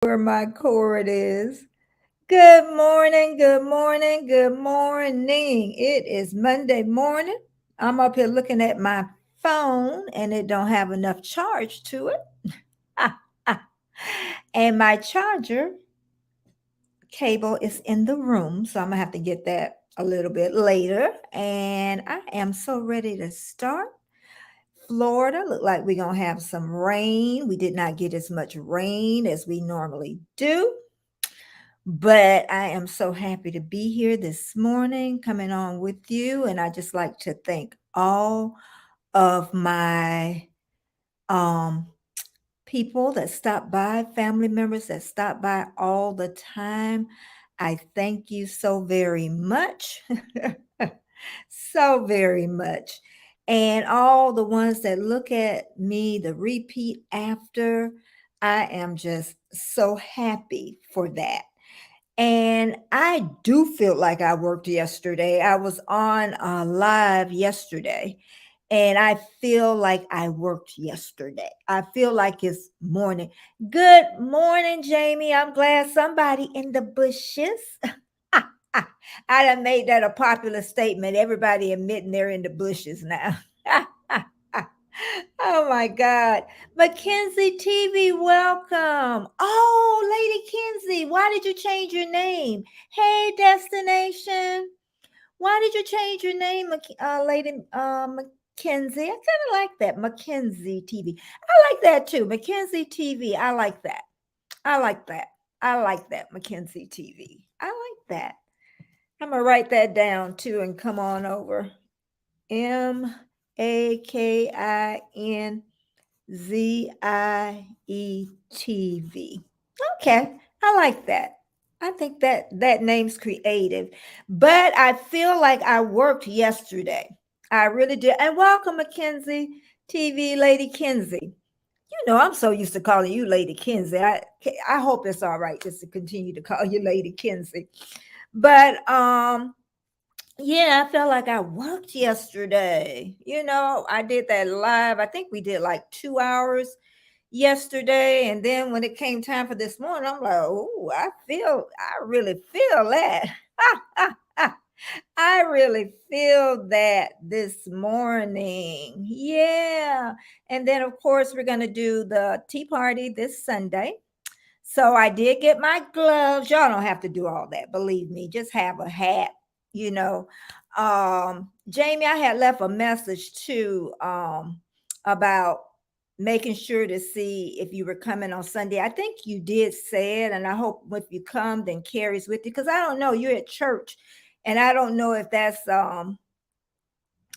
Where my cord is. Good morning, good morning, good morning. It is Monday morning. I'm up here looking at my phone and it don't have enough charge to it. And my charger cable is in the room, so I'm gonna have to get that a little bit later. And I am so ready to start. Florida look like we're gonna have some rain. We did not get as much rain as we normally do. But I am so happy to be here this morning, coming on with you. And I just like to thank all of my um, people that stop by, family members that stop by all the time. I thank you so very much. So very much. And all the ones that look at me, the repeat after, I am just so happy for that. And I do feel like I worked yesterday. I was on live yesterday, and I feel like I worked yesterday. I feel like it's morning. Good morning, Jamie. I'm glad somebody in the bushes. I done made that a popular statement. Everybody admitting they're in the bushes now. Oh my God. Mackenzie TV, welcome. Oh, Lady Kenzie, why did you change your name? Hey, Destination. Why did you change your name, Lady Mackenzie? I kind of like that. Mackenzie TV. I like that too. Mackenzie TV. I like that. I like that. I like that. Mackenzie TV. I like that. I'm going to write that down too and come on over. MAKINZIETV. Okay, I like that. I think that name's creative. But I feel like I worked yesterday. I really did. And welcome, Mackenzie TV, Lady Kenzie. I'm so used to calling you Lady Kenzie. I hope it's all right just to continue to call you Lady Kenzie. But yeah, I felt like I worked yesterday. I did that live. I think we did like 2 hours yesterday. And then when it came time for this morning, I'm like, oh, I really feel that. I really feel that this morning. Yeah. And then, of course, we're going to do the tea party this Sunday. So I did get my gloves. Y'all don't have to do all that. Believe me, just have a hat, you know. Jamie, I had left a message too about making sure to see if you were coming on Sunday. I think you did say it, and I hope if you come, then Carrie's with you. Because I don't know, you're at church, and I don't know if that's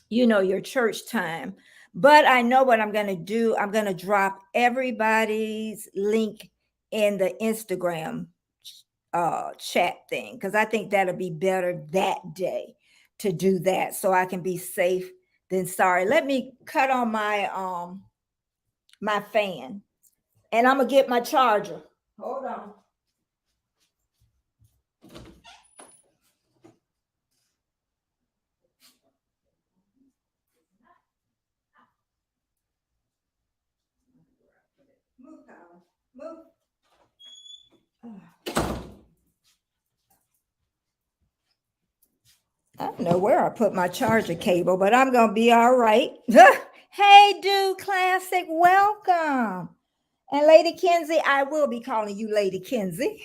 your church time. But I know what I'm going to do. I'm going to drop everybody's link in the Instagram chat thing because I think that'll be better that day to do that so I can be safe than sorry. Let me cut on my fan and I'm going to get my charger. Hold on. Move, Colin. Move. I don't know where I put my charger cable, but I'm going to be all right. Hey, Dude Classic, welcome. And Lady Kenzie, I will be calling you Lady Kenzie.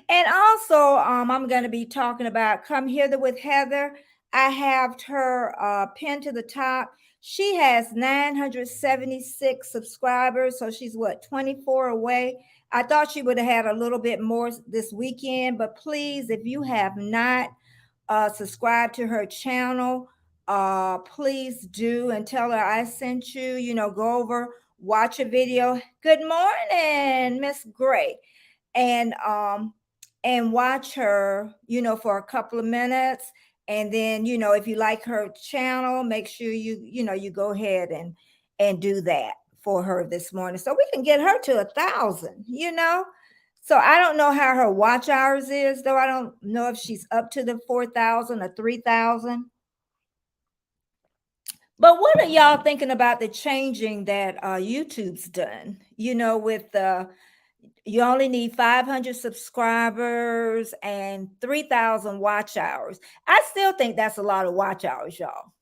And also, I'm going to be talking about Come Hither with Heather. I have her pinned to the top. She has 976 subscribers, so she's 24 away. I thought she would have had a little bit more this weekend, but please, if you have not subscribed to her channel, please do and tell her I sent you. Go over, watch a video. Good morning, Miss Gray, and watch her, for a couple of minutes. And then, if you like her channel, make sure you go ahead and do that for her this morning so we can get her to 1,000. So I don't know how her watch hours is, though. I don't know if she's up to the 4,000 or 3,000. But what are y'all thinking about the changing that YouTube's done? With You only need 500 subscribers and 3,000 watch hours. I still think that's a lot of watch hours, y'all.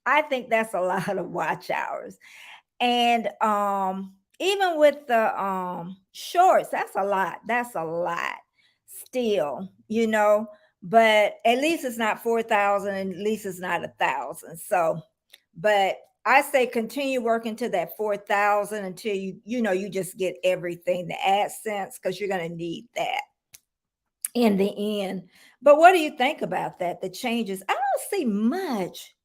I think that's a lot of watch hours. And even with the shorts, that's a lot. That's a lot still, but at least it's not 4,000 and at least it's not 1,000. So, but I say continue working to that 4,000 until you just get everything, the AdSense, because you're going to need that in the end. But what do you think about that? The changes? I don't see much,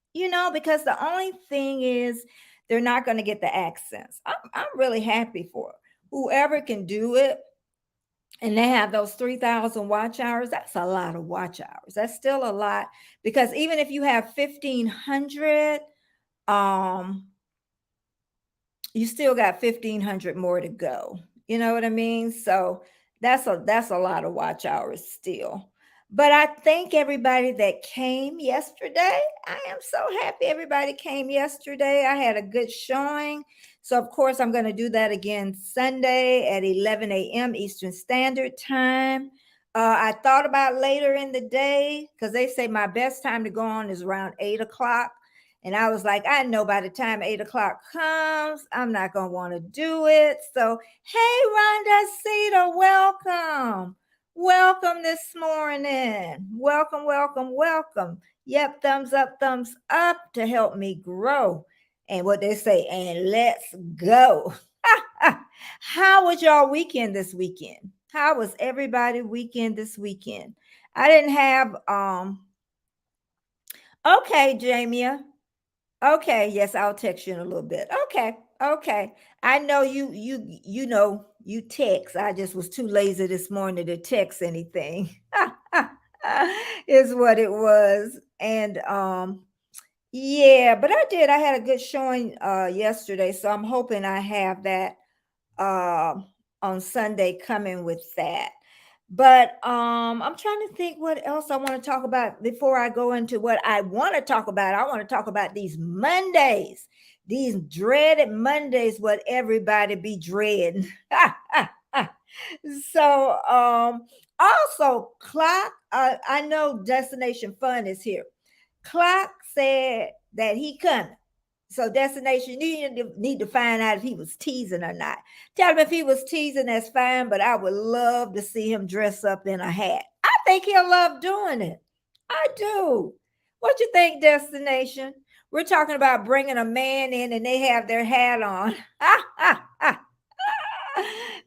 because the only thing is they're not going to get the accents. I'm really happy for whoever can do it. And they have those 3,000 watch hours. That's a lot of watch hours. That's still a lot, because even if you have 1,500, um, you still got 1,500 more to go. You know what I mean? So that's a lot of watch hours still. But I thank everybody that came yesterday. I am so happy everybody came yesterday. I had a good showing. So of course I'm going to do that again Sunday at 11 a.m. Eastern Standard Time. I thought about later in the day, because they say my best time to go on is around 8 o'clock. And I was like, I know by the time 8 o'clock comes, I'm not going to want to do it. So, hey, Rhonda Cedar, welcome. Welcome this morning. Welcome, welcome, welcome. Yep, thumbs up to help me grow. And what they say, and let's go. How was y'all weekend this weekend? How was everybody weekend this weekend? I didn't have okay, Jamia. Okay, yes, I'll text you in a little bit. Okay, okay. I know you text. I just was too lazy this morning to text anything. Is what it was. And yeah, but I did. I had a good showing yesterday, so I'm hoping I have that uh, on Sunday coming with that. But I'm trying to think what else I want to talk about before I go into what I want to talk about. I want to talk about these Mondays, these dreaded Mondays, what everybody be dreading. So also Clock, I know Destination Fun is here. Clock said that he coming. So Destination, you need to find out if he was teasing or not. Tell him if he was teasing, that's fine, but I would love to see him dress up in a hat. I think he'll love doing it. I do. What you think, Destination? We're talking about bringing a man in and they have their hat on.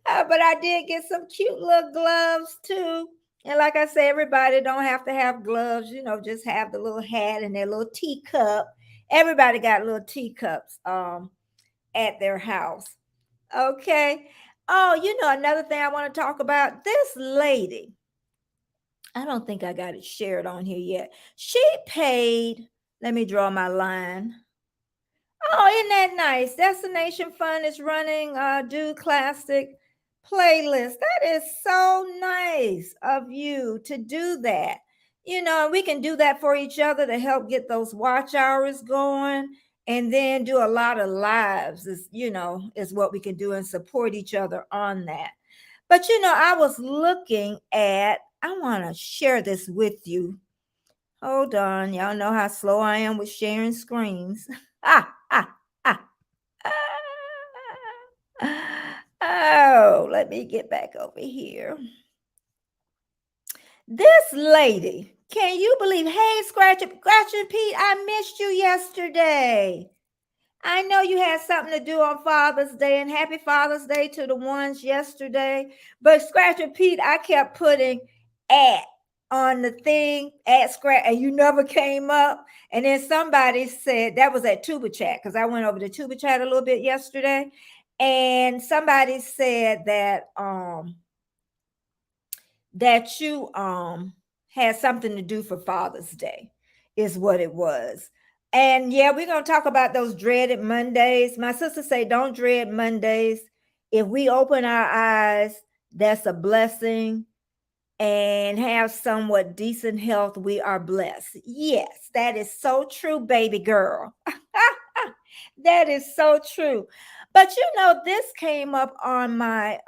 But I did get some cute little gloves too. And like I said, everybody don't have to have gloves, just have the little hat and their little teacup. Everybody got little teacups at their house. Okay. Oh, another thing I want to talk about, this lady. I don't think I got it shared on here yet. She paid, let me draw my line. Oh, isn't that nice? Destination Fun is running Do Classic playlist. That is so nice of you to do that. We can do that for each other to help get those watch hours going, and then do a lot of lives is what we can do and support each other on that. But I was looking at, I want to share this with you. Hold on. Y'all know how slow I am with sharing screens. Ah. Oh, let me get back over here. This lady, can you believe? Hey, Scratch and Pete, I missed you yesterday. I know you had something to do on Father's Day, and happy Father's Day to the ones yesterday. But Scratch and Pete, I kept putting at on the thing at Scratch, and you never came up. And then somebody said that was at Tuba Chat, because I went over to Tuba Chat a little bit yesterday, and somebody said that you had something to do for Father's Day, is what it was. And yeah, we're gonna talk about those dreaded Mondays. My sister say, don't dread Mondays. If we open our eyes, that's a blessing, and have somewhat decent health, we are blessed. Yes, that is so true, baby girl. That is so true. But this came up on my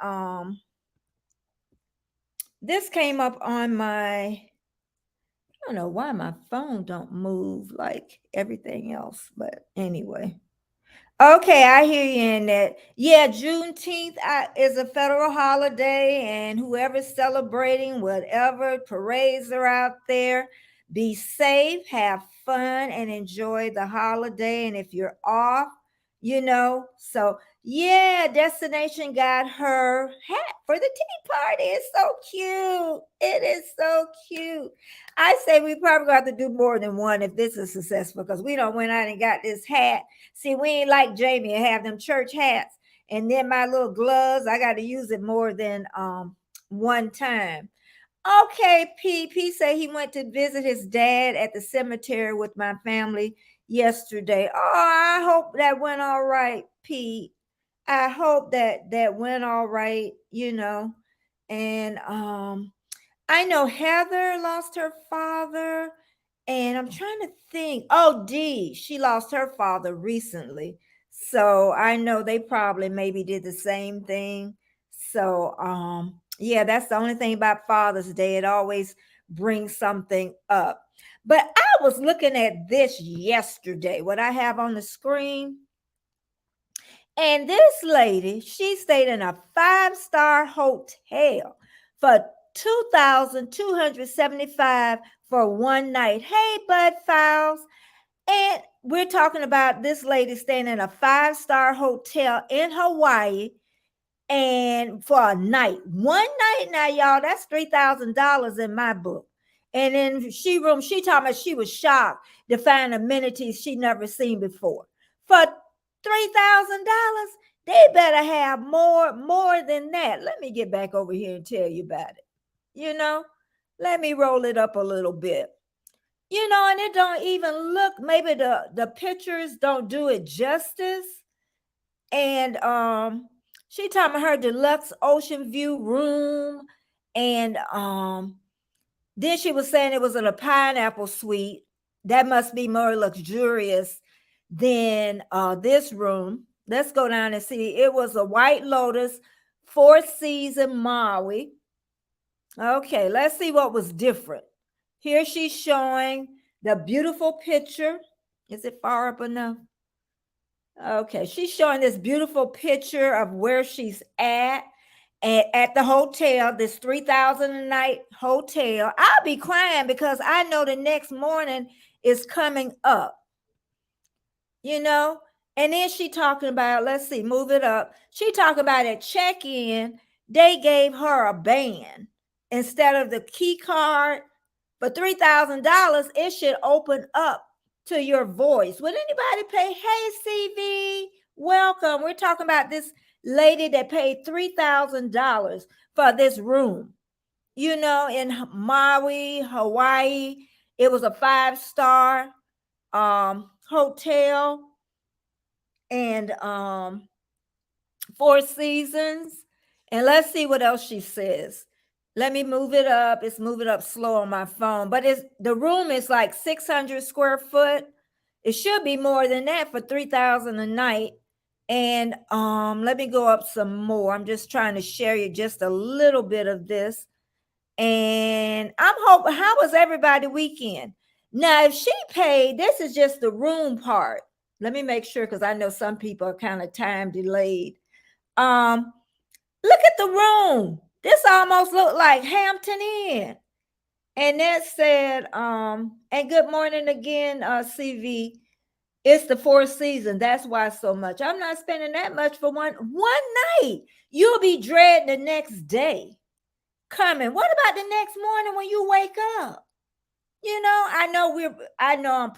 This came up on my, I don't know why my phone don't move like everything else, but anyway. Okay, I hear you in that. Yeah, Juneteenth is a federal holiday, and whoever's celebrating whatever parades are out there, be safe, have fun, and enjoy the holiday. And if you're off, so yeah, Destination got her hat for the tea party. It's so cute. It is so cute. I say we probably got to do more than one if this is successful because we don't went out and got this hat. See, we ain't like Jamie and have them church hats. And then my little gloves, I got to use it more than one time. Okay, P said he went to visit his dad at the cemetery with my family yesterday. Oh, I hope that went all right, P. I hope that went all right, And I know Heather lost her father, and I'm trying to think. Oh, Dee, she lost her father recently. So I know they probably maybe did the same thing. So yeah, that's the only thing about Father's Day. It always brings something up. But I was looking at this yesterday, what I have on the screen. And this lady, she stayed in a five-star hotel for 2,275 for one night. Hey, Bud Files. And we're talking about this lady staying in a five-star hotel in Hawaii and for a night. One night now, y'all, that's $3,000 in my book. And then she talking about she was shocked to find amenities she never seen before. For $3,000, they better have more than that. Let me get back over here and tell you about it. Let me roll it up a little bit. And it don't even look, maybe the pictures don't do it justice. And she talking about her deluxe ocean view room. And then she was saying it was in a pineapple suite. That must be more luxurious than this room. Let's go down and see. It was a White Lotus, Four Season Maui. Okay, let's see what was different. Here she's showing the beautiful picture. Is it far up enough? Okay, she's showing this beautiful picture of where she's at the hotel, this 3,000 a night hotel. I'll be crying because I know the next morning is coming up. And then she talking about, let's see, move it up. She talking about at check-in, they gave her a band instead of the key card. For $3,000, it should open up to your voice. Would anybody pay? Hey, CV, welcome. We're talking about this lady that paid $3,000 for this room. In Maui, Hawaii, it was a five-star hotel, and Four Seasons. And let's see what else she says. Let me move it up. It's moving up slow on my phone, but the room is like 600 square foot. It should be more than that for 3,000 a night. And let me go up some more. I'm just trying to share you just a little bit of this. And I'm hoping, how was everybody weekend? Now, if she paid, this is just the room part. Let me make sure, because I know some people are kind of time delayed. Look at the room. This almost looked like Hampton Inn. And that said, and good morning again, CV. It's the Four Seasons. That's why so much. I'm not spending that much for one night. You'll be dreading the next day coming. What about the next morning when you wake up? I know I'm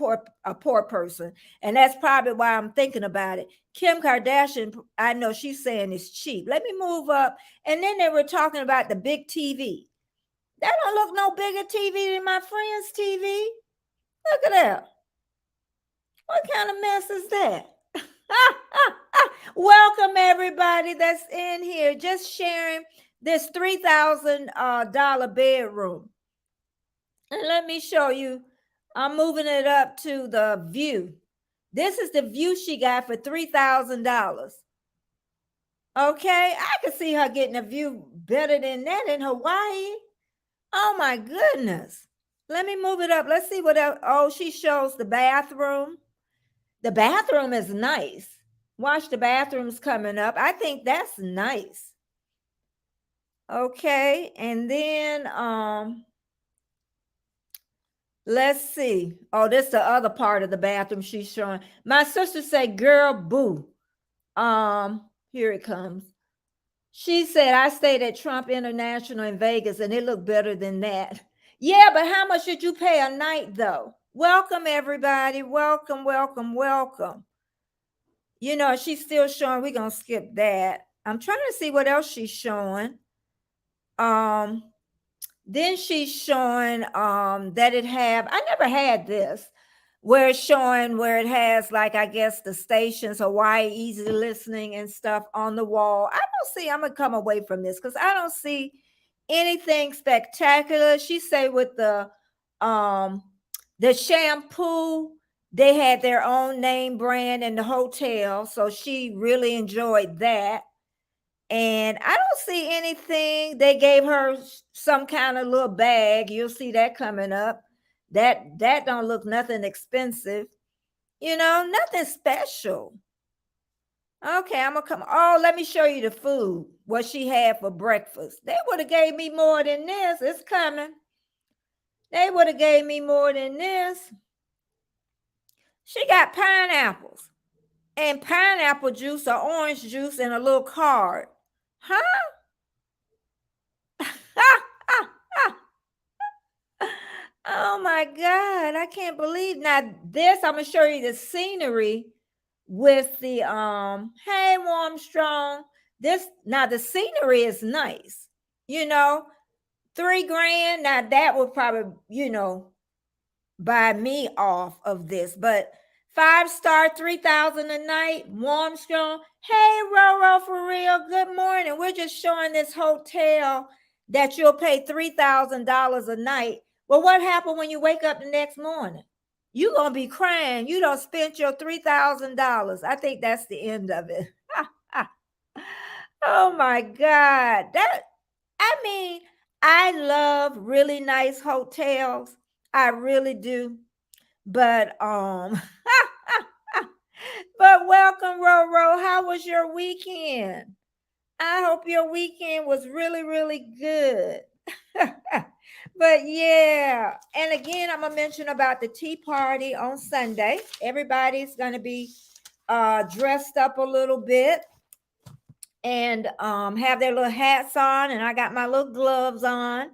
a poor person, and that's probably why I'm thinking about it. Kim Kardashian, I know she's saying it's cheap. Let me move up. And then they were talking about the big TV. That don't look no bigger TV than my friend's TV. Look at that. What kind of mess is that? Welcome everybody that's in here, just sharing this $3,000 bedroom. And let me show you. I'm moving it up to the view. This is the view she got for $3,000. Okay, I can see her getting a view better than that in Hawaii. Oh my goodness. Let me move it up. Let's see what else. Oh, she shows the bathroom. The bathroom is nice. Watch the bathrooms coming up. I think that's nice. Okay, and then let's see. Oh, this is the other part of the bathroom she's showing. My sister said, "Girl, boo." Here it comes. She said, "I stayed at Trump International in Vegas and it looked better than that." Yeah, but how much did you pay a night though? Welcome everybody. Welcome, welcome, welcome. You know, she's still showing. We're gonna skip that. I'm trying to see what else she's showing. Um, then she's showing that it have, I never had this, where it's showing where it has like, I guess, the stations, Hawaii Easy Listening and stuff on the wall. I don't see, I'm gonna come away from this because I don't see anything spectacular. She say with the shampoo, they had their own name brand in the hotel, so she really enjoyed that. And I don't see anything. They gave her some kind of little bag. You'll see that coming up. That don't look nothing expensive. You know, nothing special. Okay, I'm gonna come. Oh, let me show you the food. What she had for breakfast. They would have gave me more than this. It's coming. They would have gave me more than this. She got pineapples and pineapple juice or orange juice and a little card. Huh? Oh my God, I can't believe. Now this, I'm gonna show you the scenery with the hey warm strong. This now the scenery is nice, you know, $3 grand. Now that would probably, buy me off of this, but 5 star, 3,000 a night, warm strong. Hey Roro, for real, good morning. We're just showing this hotel that you'll pay $3,000 a night. Well, what happened when you wake up the next morning? You're gonna be crying. You don't spent your $3,000. I think that's the end of it. Oh my God. I mean, I love really nice hotels. I really do. But but welcome, Roro. How was your weekend? I hope your weekend was really, really good. But yeah, and again, I'm gonna mention about the tea party on Sunday. Everybody's gonna be dressed up a little bit and have their little hats on, and I got my little gloves on.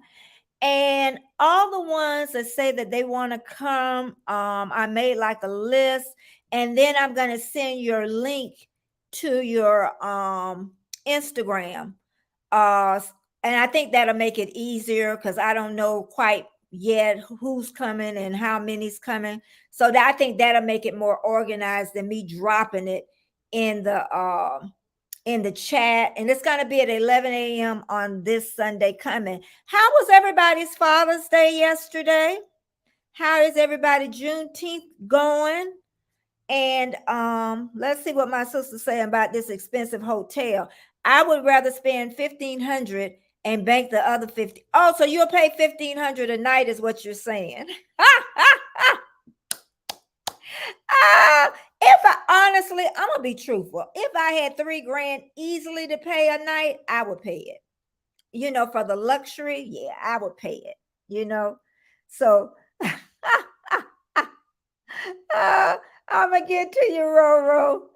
And all the ones that say that they want to come, I made like a list, and then I'm going to send your link to your Instagram. Uh, and I think that'll make it easier because I don't know quite yet who's coming and how many's coming. So that I think that'll make it more organized than me dropping it in the chat. And it's going to be at 11 a.m. on this Sunday coming. How was everybody's Father's Day yesterday? How is everybody Juneteenth going? And let's see what my sister's saying about this expensive hotel. I would rather spend 1,500 and bank the other 50. Oh, so you'll pay 1,500 a night is what you're saying. If I honestly, I'm gonna be truthful. If I had $3 grand easily to pay a night, I would pay it. For the luxury, yeah, I would pay it. So I'm gonna get to you, Roro.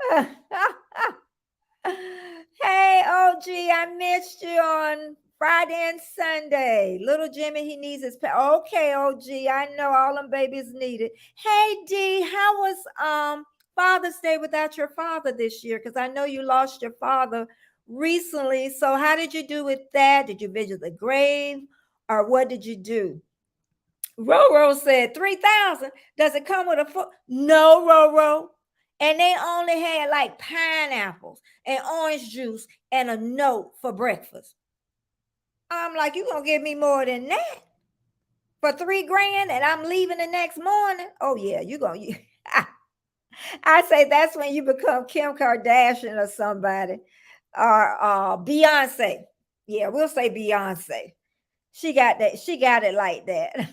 Hey, OG, I missed you on Friday and Sunday. Little Jimmy, he needs his okay, OG. I know all them babies need it. Hey, D, how was Father's Day without your father this year? Because I know you lost your father recently. So how did you do with that? Did you visit the grave, or what did you do? Roro said 3,000. Does it come with a foot? No, Roro. And they only had like pineapples and orange juice and a note for breakfast. I'm like, you gonna give me more than that for $3 grand, and I'm leaving the next morning? Oh yeah, you gonna. I say that's when you become Kim Kardashian or somebody, or Beyonce. Yeah, we'll say Beyonce. She got that. She got it like that.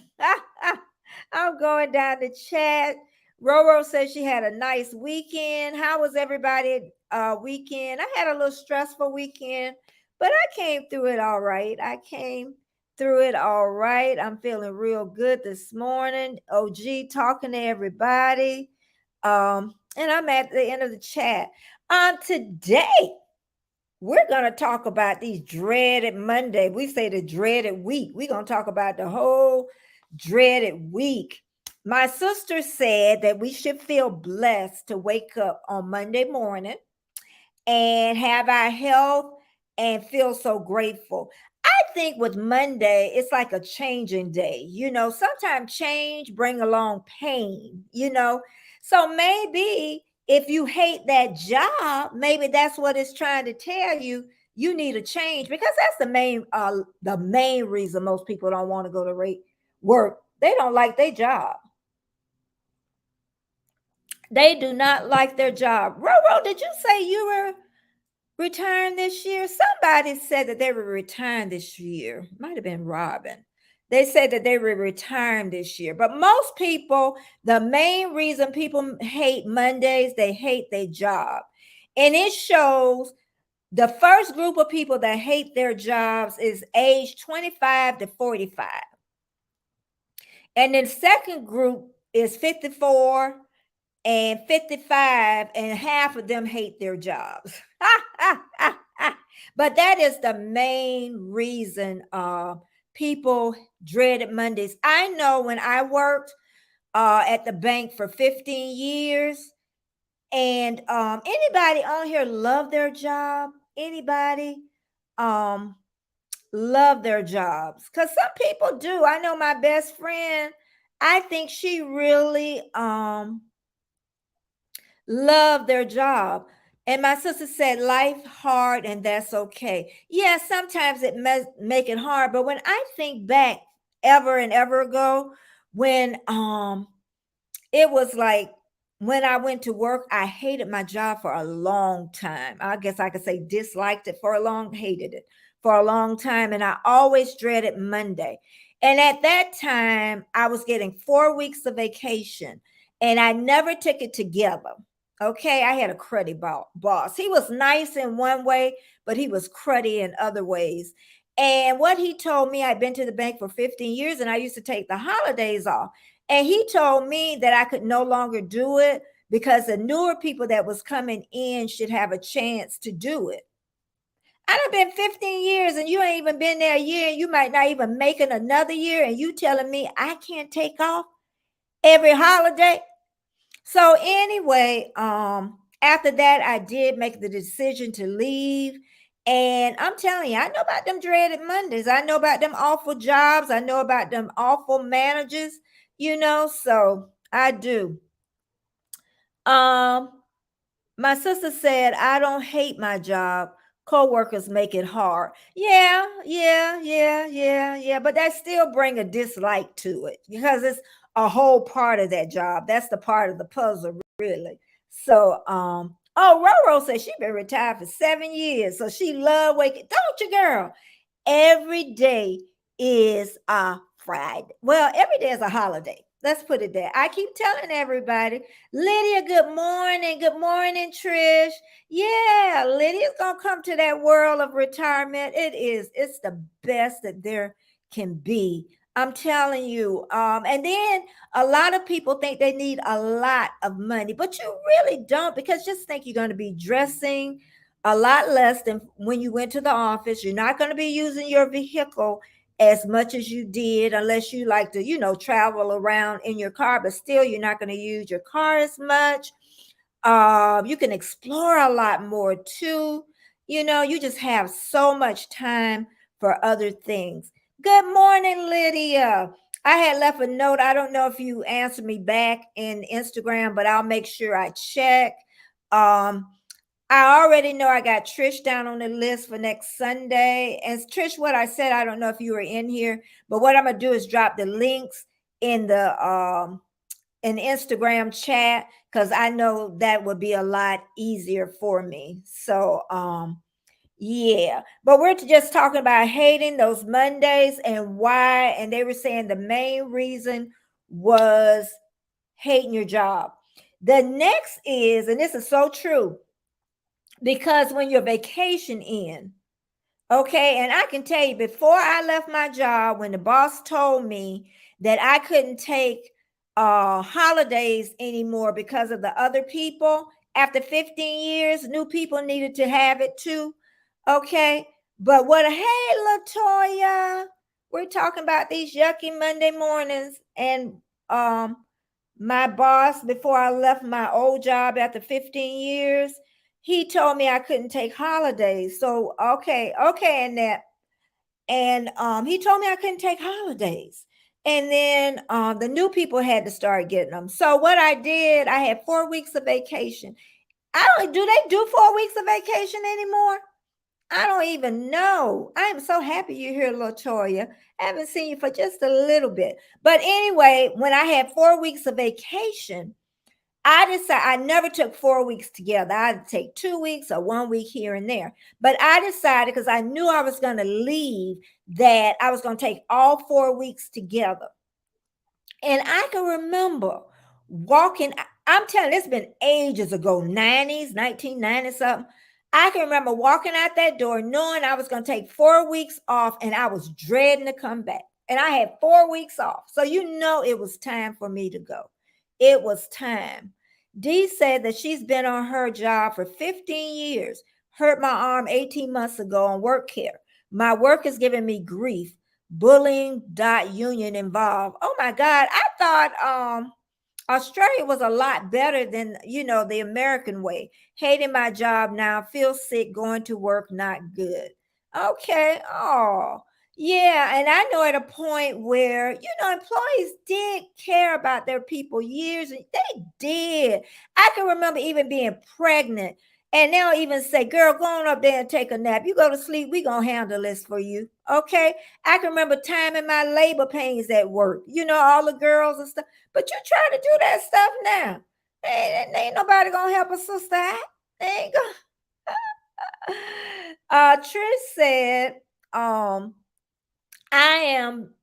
I'm going down the chat. Roro says she had a nice weekend. How was everybody weekend? I had a little stressful weekend, but I came through it all right. I came through it all right. I'm feeling real good this morning. OG talking to everybody. And I'm at the end of the chat. Today we're going to talk about these dreaded Monday. We say the dreaded week. We're going to talk about the whole dreaded week. My sister said that we should feel blessed to wake up on Monday morning and have our health and feel so grateful. I think with Monday, it's like a changing day. Sometimes change bring along pain, So maybe if you hate that job, maybe that's what it's trying to tell you. You need a change, because that's the main reason most people don't want to go to work. They don't like their job. They do not like their job. Roro, did you say you were retiring this year? Somebody said that they were retiring this year. Might have been Robin. They said that they were retiring this year. But most people, the main reason people hate Mondays, they hate their job. And it shows the first group of people that hate their jobs is age 25 to 45. And then second group is 54 and 55, and half of them hate their jobs. But that is the main reason people dreaded Mondays. I know when I worked at the bank for 15 years, and anybody on here love their job? Anybody love their jobs? Because some people do. I know my best friend, I think she really love their job. And my sister said, life hard, and that's okay. Yeah, sometimes it make it hard. But when I think back ever and ever ago, when it was like when I went to work, I hated my job for a long time. I guess I could say disliked it for a hated it for a long time. And I always dreaded Monday. And at that time, I was getting 4 weeks of vacation, and I never took it together. Okay, I had a cruddy boss. He was nice in one way, but he was cruddy in other ways. And what he told me, I'd been to the bank for 15 years and I used to take the holidays off. And he told me that I could no longer do it because the newer people that was coming in should have a chance to do it. I done been 15 years and you ain't even been there a year, and you might not even make it another year, and you telling me I can't take off every holiday? So anyway, after that, I did make the decision to leave. And I'm telling you, I know about them dreaded Mondays. I know about them awful jobs. I know about them awful managers, so I do. Um, my sister said, I don't hate my job. Co-workers make it hard. Yeah, yeah, yeah, yeah, yeah. But that still bring a dislike to it because it's a whole part of that job. That's the part of the puzzle, really. So, oh, Roro said she been retired for 7 years. So she love waking. Don't you, girl? Every day is a Friday. Well, every day is a holiday. Let's put it there. I keep telling everybody, Lydia, good morning. Good morning, Trish. Yeah, Lydia's gonna come to that world of retirement. It's the best that there can be. I'm telling you. And then a lot of people think they need a lot of money, but you really don't, because just think you're going to be dressing a lot less than when you went to the office. You're not going to be using your vehicle as much as you did, unless you like to, travel around in your car, but still you're not going to use your car as much. You can explore a lot more too. You just have so much time for other things. Good morning, Lydia. I had left a note. I don't know if you answered me back in Instagram, but I'll make sure I check. I already know I got Trish down on the list for next Sunday. And Trish, what I said, I don't know if you were in here, but what I'm gonna do is drop the links in the Instagram chat, because I know that would be a lot easier for me. So Yeah, but we're just talking about hating those Mondays and why. And they were saying the main reason was hating your job. The next is, and this is so true, because when your vacation ends, okay, and I can tell you before I left my job, when the boss told me that I couldn't take holidays anymore because of the other people, after 15 years, new people needed to have it too. Okay. But what, hey, Latoya, we're talking about these yucky Monday mornings. And um my boss, before I left my old job after 15 years, he told me I couldn't take holidays. So okay, and that, and he told me I couldn't take holidays. And then the new people had to start getting them. So what I did, I had 4 weeks of vacation. I don't do they do 4 weeks of vacation anymore? I don't even know. I am so happy you're here, Latoya. I haven't seen you for just a little bit. But anyway, when I had 4 weeks of vacation, I decided I never took 4 weeks together. I'd take 2 weeks or 1 week here and there. But I decided, because I knew I was going to leave, that I was going to take all 4 weeks together. And I can remember walking, I'm telling you, it's been ages ago, 90s, 1990 something. I can remember walking out that door knowing I was going to take 4 weeks off, and I was dreading to come back. And I had 4 weeks off. So you know it was time for me to go. It was time. Dee said that she's been on her job for 15 years, hurt my arm 18 months ago on work care. My work is giving me grief. Bullying dot union involved. Oh my God. I thought Australia was a lot better than, the American way. Hating my job now, feel sick going to work, not good. Okay. Oh, yeah. And I know at a point where, employees did care about their people years, and they did. I can remember even being pregnant. And they'll even say, girl, go on up there and take a nap. You go to sleep, we gonna handle this for you. Okay. I can remember timing my labor pains at work, all the girls and stuff. But you try to do that stuff now. Ain't nobody gonna help a sister out. They ain't gonna. Trish said, I am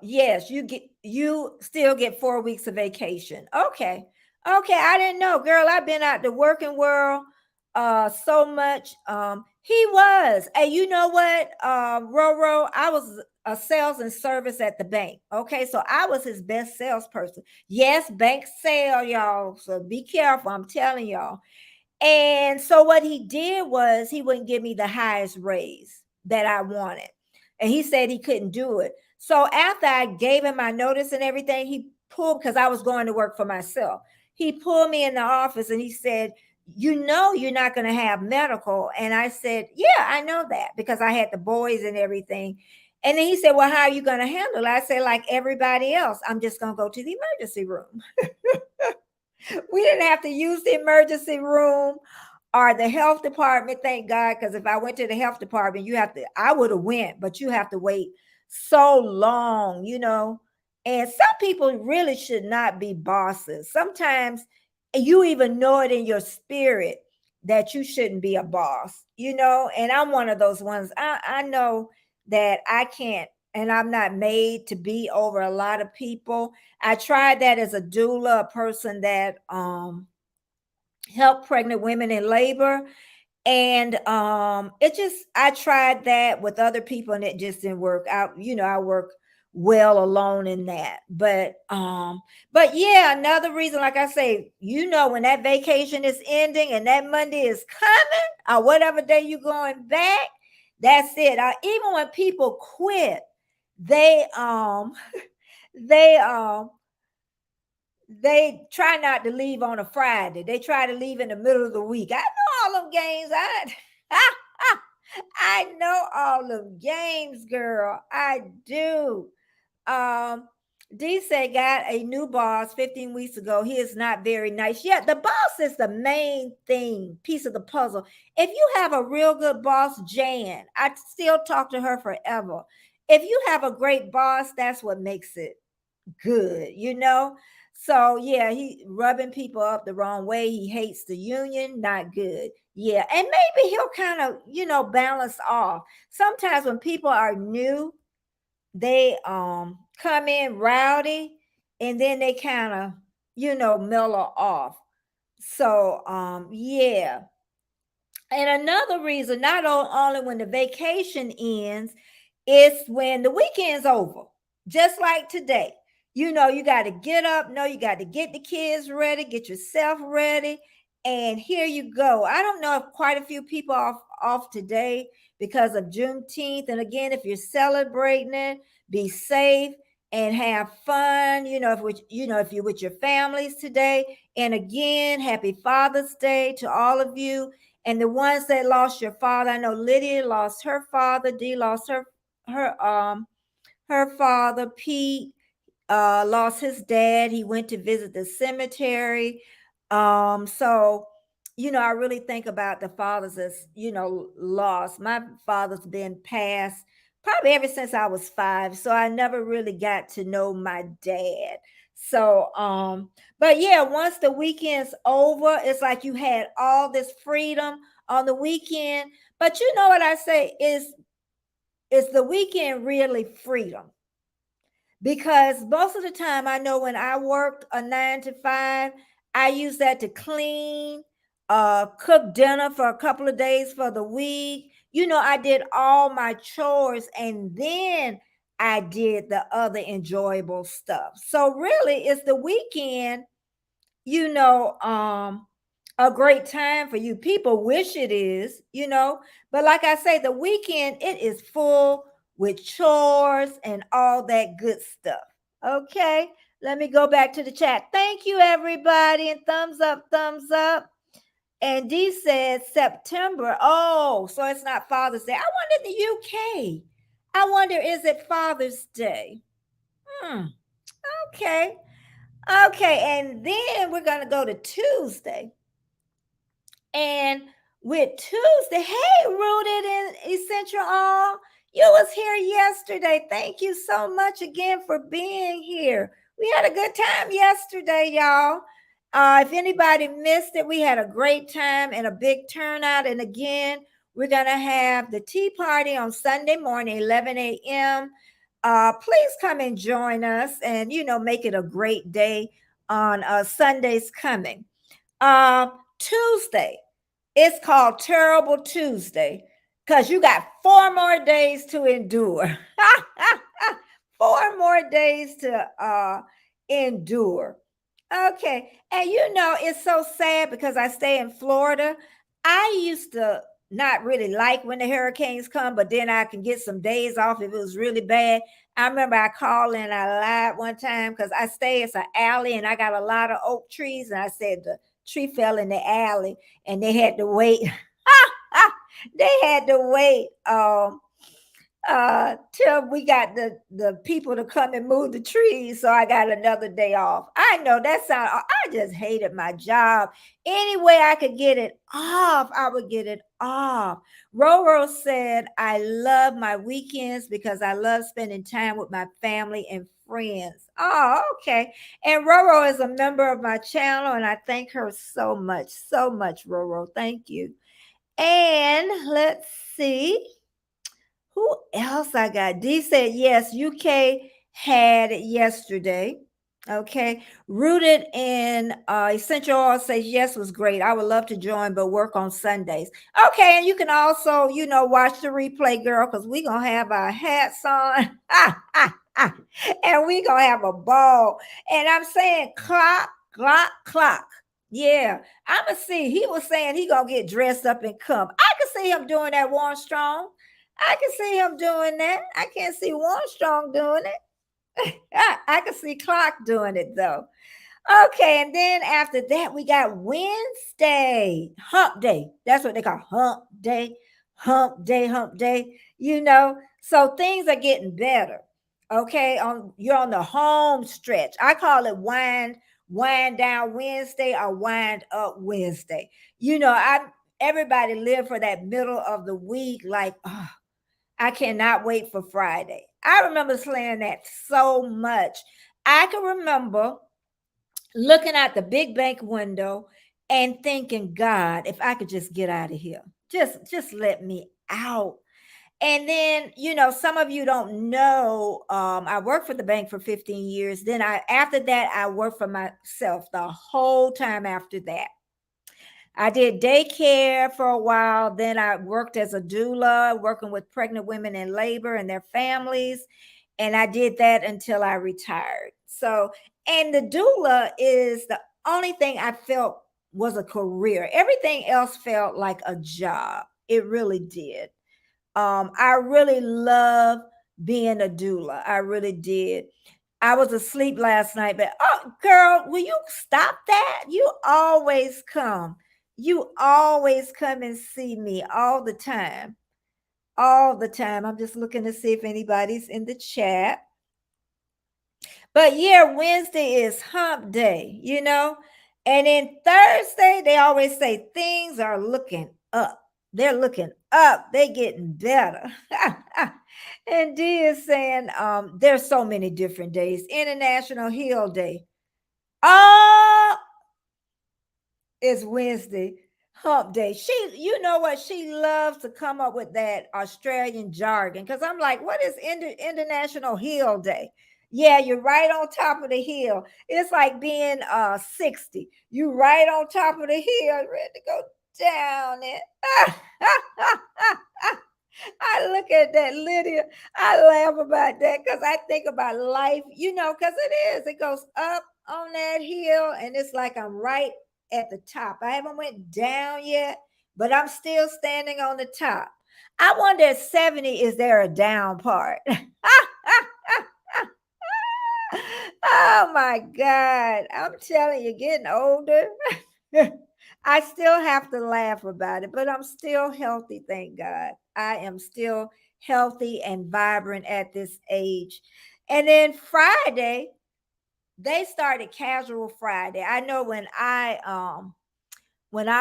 yes, you still get 4 weeks of vacation. Okay. Okay, I didn't know, girl. I've been out the working world so much. He was. Hey, you know what? Roro, I was a sales and service at the bank. Okay, so I was his best salesperson. Yes, bank sale, y'all. So be careful. I'm telling y'all. And so what he did was he wouldn't give me the highest raise that I wanted. And he said he couldn't do it. So after I gave him my notice and everything, he pulled, because I was going to work for myself. He pulled me in the office and he said, you're not going to have medical. And I said, yeah, I know that, because I had the boys and everything. And then he said, well, how are you going to handle it? I said, like everybody else, I'm just going to go to the emergency room. We didn't have to use the emergency room or the health department, thank God, because if I went to the health department, I would have went, but you have to wait so long. And some people really should not be bosses. Sometimes you even know it in your spirit that you shouldn't be a boss. And I'm one of those ones. I know that I can't, and I'm not made to be over a lot of people. I tried that as a doula, a person that help pregnant women in labor. And it just, I tried that with other people and it just didn't work out. I work well alone in that. But yeah, another reason, like I say, when that vacation is ending and that Monday is coming, or whatever day you're going back, that's it. Even when people quit, they they they try not to leave on a Friday. They try to leave in the middle of the week. I know all them games. I know all them games, girl. I do. Um, D said got a new boss 15 weeks ago. He is not very nice. Yeah, the boss is the main piece of the puzzle. If you have a real good boss, Jan, I still talk to her forever. If you have a great boss, that's what makes it good. So yeah, he rubbing people up the wrong way. He hates the union, not good. Yeah, and maybe he'll kind of, balance off. Sometimes when people are new, they come in rowdy and then they kind of, mellow off. So yeah. And another reason, not only when the vacation ends, it's when the weekend's over. Just like today. You got to get up. No, you got to get the kids ready, get yourself ready. And here you go. I don't know if quite a few people are off today because of Juneteenth. And again, if you're celebrating it, be safe and have fun. If you're with your families today. And again, happy Father's Day to all of you. And the ones that lost your father, I know Lydia lost her father, Dee lost her father, Pete lost his dad. He went to visit the cemetery. So I really think about the fathers as, lost. My father's been passed probably ever since I was 5. So I never really got to know my dad. So but yeah, once the weekend's over, it's like you had all this freedom on the weekend. But you know what I say is the weekend really freedom? Because most of the time, I know when I worked a 9 to 5, I used that to clean, cook dinner for a couple of days for the week. I did all my chores and then I did the other enjoyable stuff. So really, it's the weekend, you know, um, a great time for you. People wish it is, but like I say, the weekend, it is full with chores and all that good stuff. Okay, let me go back to the chat. Thank you, everybody, and thumbs up, thumbs up. And Dee said September. Oh, so it's not Father's Day. I wonder in the UK. I wonder, is it Father's Day? Hmm. Okay. Okay. And then we're going to go to Tuesday. And with Tuesday, hey, Rooted in Essential All, you was here yesterday. Thank you so much again for being here. We had a good time yesterday, y'all. If anybody missed it, we had a great time and a big turnout. And again, we're going to have the tea party on Sunday morning, 11 a.m. Please come and join us and, make it a great day on Sunday's coming. Tuesday, it's called Terrible Tuesday because you got 4 more days to endure. 4 more days to endure. Okay. And it's so sad because I stay in Florida. I used to not really like when the hurricanes come, but then I can get some days off if it was really bad. I remember I called and I lied one time because I stay, it's an alley and I got a lot of oak trees. And I said the tree fell in the alley and they had to wait. They had to wait till we got the people to come and move the trees, so I got another day off. I know that sound, I just hated my job. Any way I could get it off, I would get it off. Roro said, I love my weekends because I love spending time with my family and friends. Oh, okay. And Roro is a member of my channel, and I thank her so much, Roro. Thank you. And let's see. Who else I got? D said, yes, UK had it yesterday. Okay. Rooted in Essential Oil says, yes, was great. I would love to join, but work on Sundays. Okay. And you can also, watch the replay, girl, because we're going to have our hats on. And we're going to have a ball. And I'm saying clock, clock, clock. Yeah. I'm going to see. He was saying he going to get dressed up and come. I can see him doing that, Warren Strong. I can see him doing that. I can't see Armstrong doing it. I can see Clark doing it though. Okay, and then after that, we got Wednesday, hump day. That's what they call hump day, hump day, hump day. So things are getting better. Okay, you're on the home stretch. I call it wind down Wednesday or wind up Wednesday. Everybody live for that middle of the week, like, oh, I cannot wait for Friday. I remember saying that so much. I can remember looking out the big bank window and thinking, God, if I could just get out of here, just let me out. And then, some of you don't know, I worked for the bank for 15 years. Then after that, I worked for myself the whole time after that. I did daycare for a while. Then I worked as a doula, working with pregnant women in labor and their families. And I did that until I retired. So, and the doula is the only thing I felt was a career. Everything else felt like a job. It really did. I really love being a doula. I really did. I was asleep last night, but oh, girl, will you stop that? You always come. You always come and see me all the time. All the time. I'm just looking to see if anybody's in the chat. But yeah, Wednesday is hump day. And then Thursday, they always say things are looking up. They're looking up. They're getting better. And Dee is saying there's so many different days. International Heel Day. Oh, it's Wednesday. Hump day. You know what? She loves to come up with that Australian jargon because I'm like, what is International Heel Day? Yeah, you're right on top of the hill. It's like being 60. You right on top of the hill, ready to go down it. I look at that, Lydia. I laugh about that because I think about life, because it is. It goes up on that hill, and it's like I'm right at the top. I haven't went down yet, but I'm still standing on the top. I wonder at 70, is there a down part? Oh my God. I'm telling you, getting older. I still have to laugh about it, but I'm still healthy, thank God. I am still healthy and vibrant at this age. And then Friday, they started casual Friday. I know when I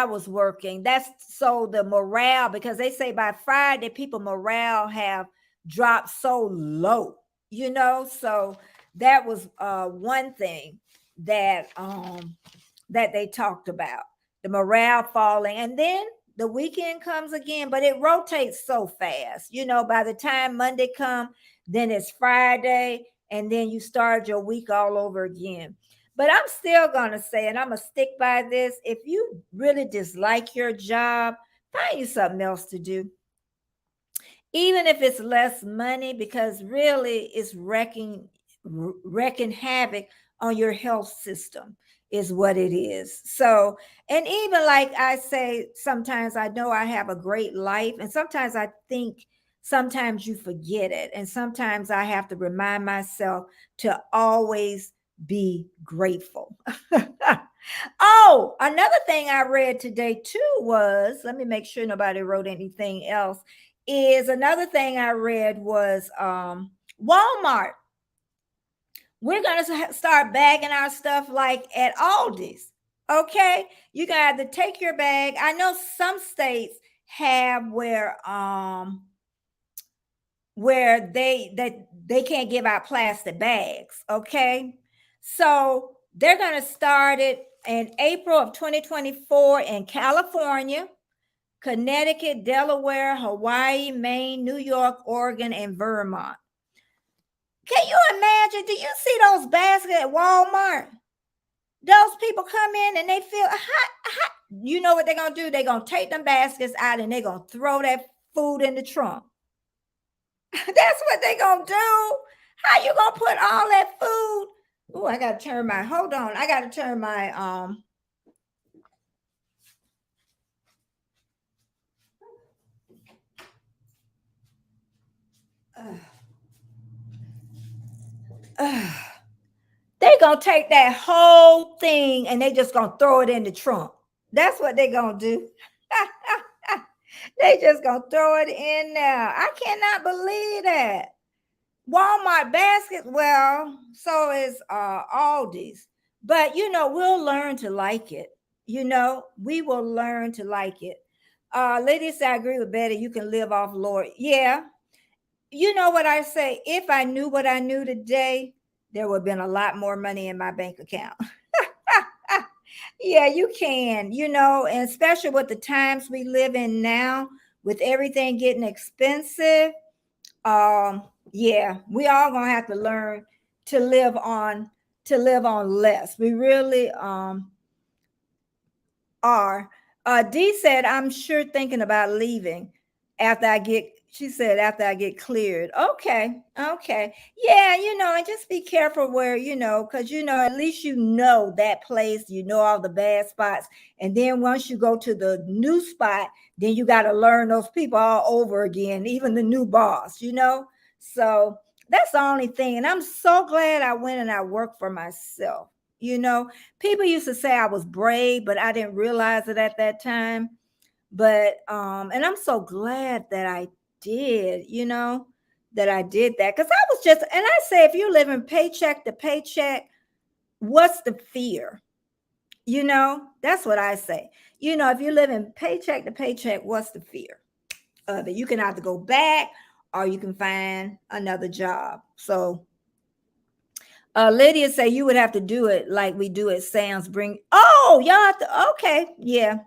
was working, that's so the morale, because they say by Friday, people morale have dropped so low, so that was one thing that they talked about, the morale falling. And then the weekend comes again, but it rotates so fast. By the time Monday come, then it's Friday, and then you start your week all over again. But I'm still going to say, and I'm going to stick by this, if you really dislike your job, find you something else to do. Even if it's less money, because really it's wrecking havoc on your health system is what it is. So, and even like I say, sometimes I know I have a great life, and sometimes I think sometimes you forget it. And sometimes I have to remind myself to always be grateful. Oh, another thing I read today too was, let me make sure nobody wrote anything else, is another thing I read was Walmart. We're going to start bagging our stuff like at Aldi's. Okay, you got to take your bag. I know some states have where they can't give out plastic bags. Okay, so they're going to start it in April of 2024 in California, Connecticut, Delaware, Hawaii, Maine, New York, Oregon, and Vermont. Can you imagine? Do you see those baskets at Walmart? Those people come in and they feel hot. You know what they're going to do? They're going to take them baskets out and they're going to throw that food in the trunk. That's what they're going to do. How you going to put all that food? Oh, I got to turn my, hold on. I got to turn my, they gonna take that whole thing and they just gonna throw it in the trunk. That's what they gonna do. They just gonna throw it in there. I cannot believe that. Walmart basket, well, so is Aldi's. But we'll learn to like it. We will learn to like it. Ladies, I agree with Betty. You can live off Lord. Yeah. You know what I say? If I knew what I knew today, there would have been a lot more money in my bank account. Yeah, you can, and especially with the times we live in now, with everything getting expensive. Yeah, we all gonna have to learn to live on less. We really are. D said, I'm sure thinking about leaving after I get, she said, after I get cleared. Okay. Okay. Yeah. And just be careful where, because, at least that place, all the bad spots. And then once you go to the new spot, then you got to learn those people all over again, even the new boss. So that's the only thing. And I'm so glad I went and I worked for myself. You know, People used to say I was brave, but I didn't realize it at that time. But and I'm so glad that I did, that I did that. Because I was just, and I say, if you're living paycheck to paycheck, what's the fear? That's what I say. If you're living paycheck to paycheck, what's the fear of it? You can either go back or you can find another job. So Lydia say you would have to do it like we do at Sam's. Y'all have to. Okay, yeah,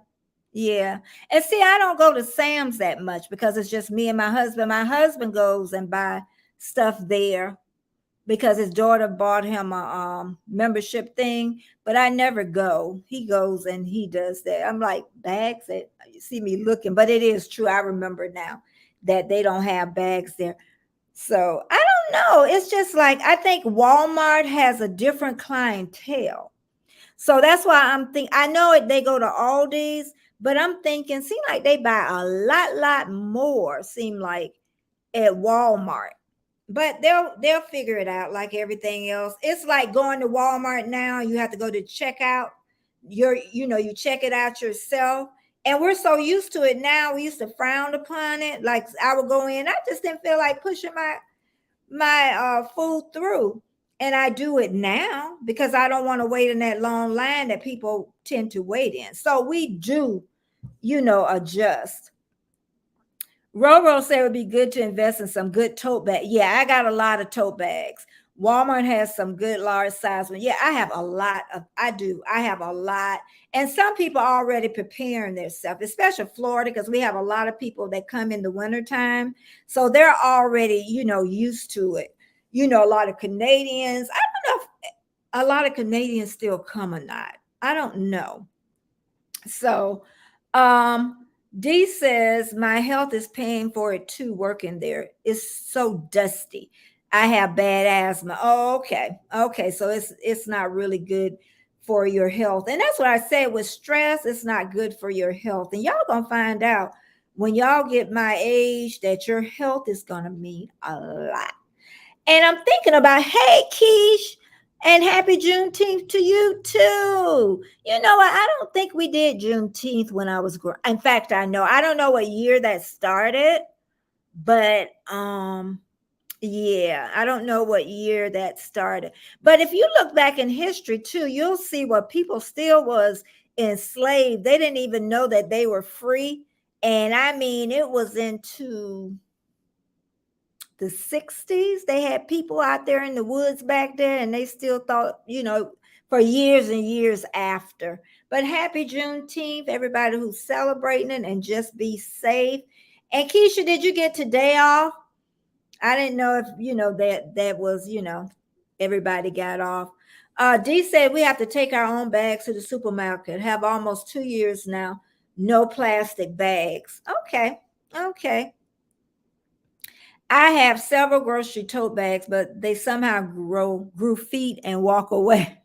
yeah. And see, I don't go to Sam's that much because it's just me and my husband. My husband goes and buy stuff there because his daughter bought him a membership thing, but I never go. He goes and he does that. I'm like, bags that you see me looking, but it is true. I remember now that they don't have bags there. So I don't know. It's just like I think Walmart has a different clientele. So that's why I know it, they go to Aldi's, but I'm thinking, seem like they buy a lot more, seem like at Walmart. But they'll figure it out like everything else. It's like going to Walmart now, you have to go to checkout. You check it out yourself. And we're so used to it now. We used to frown upon it. Like I would go in, I just didn't feel like pushing my food through. And I do it now because I don't want to wait in that long line that people tend to wait in. So we do, adjust. Roro said it would be good to invest in some good tote bags. Yeah, I got a lot of tote bags. Walmart has some good large size ones. Yeah, I do. I have a lot. And some people are already preparing themselves, especially Florida, because we have a lot of people that come in the wintertime. So they're already, used to it. A lot of Canadians. I don't know if a lot of Canadians still come or not. I don't know. So, D says my health is paying for it too. Working there, it's so dusty. I have bad asthma. Oh, okay, okay. So it's not really good for your health, and that's what I said. With stress, it's not good for your health, and y'all gonna find out when y'all get my age that your health is gonna mean a lot. And I'm thinking about, hey, Keish, and happy Juneteenth to you too. You know what? I don't think we did Juneteenth when I was growing. In fact, I don't know what year that started, but yeah, I don't know what year that started. But if you look back in history too, you'll see what people still was enslaved. They didn't even know that they were free. And I mean, it was into the 60s. They had people out there in the woods back there, and they still thought, for years and years after. But happy Juneteenth, everybody who's celebrating it, and just be safe. And Keisha, did you get today off? I didn't know if that was, everybody got off. D said we have to take our own bags to the supermarket. Have almost 2 years now. No plastic bags. Okay. Okay. I have several grocery tote bags, but they somehow grew feet and walk away.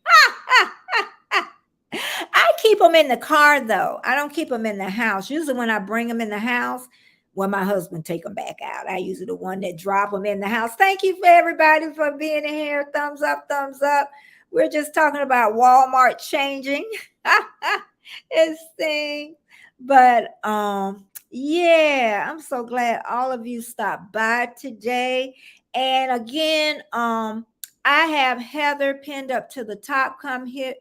I keep them in the car though. I don't keep them in the house. Usually when I bring them in the house, when my husband take them back out, I usually the one that drop them in the house. Thank you for everybody for being in here. Thumbs up, thumbs up. We're just talking about Walmart changing its thing. But yeah, I'm so glad all of you stopped by today. And again, I have Heather pinned up to the top. Come here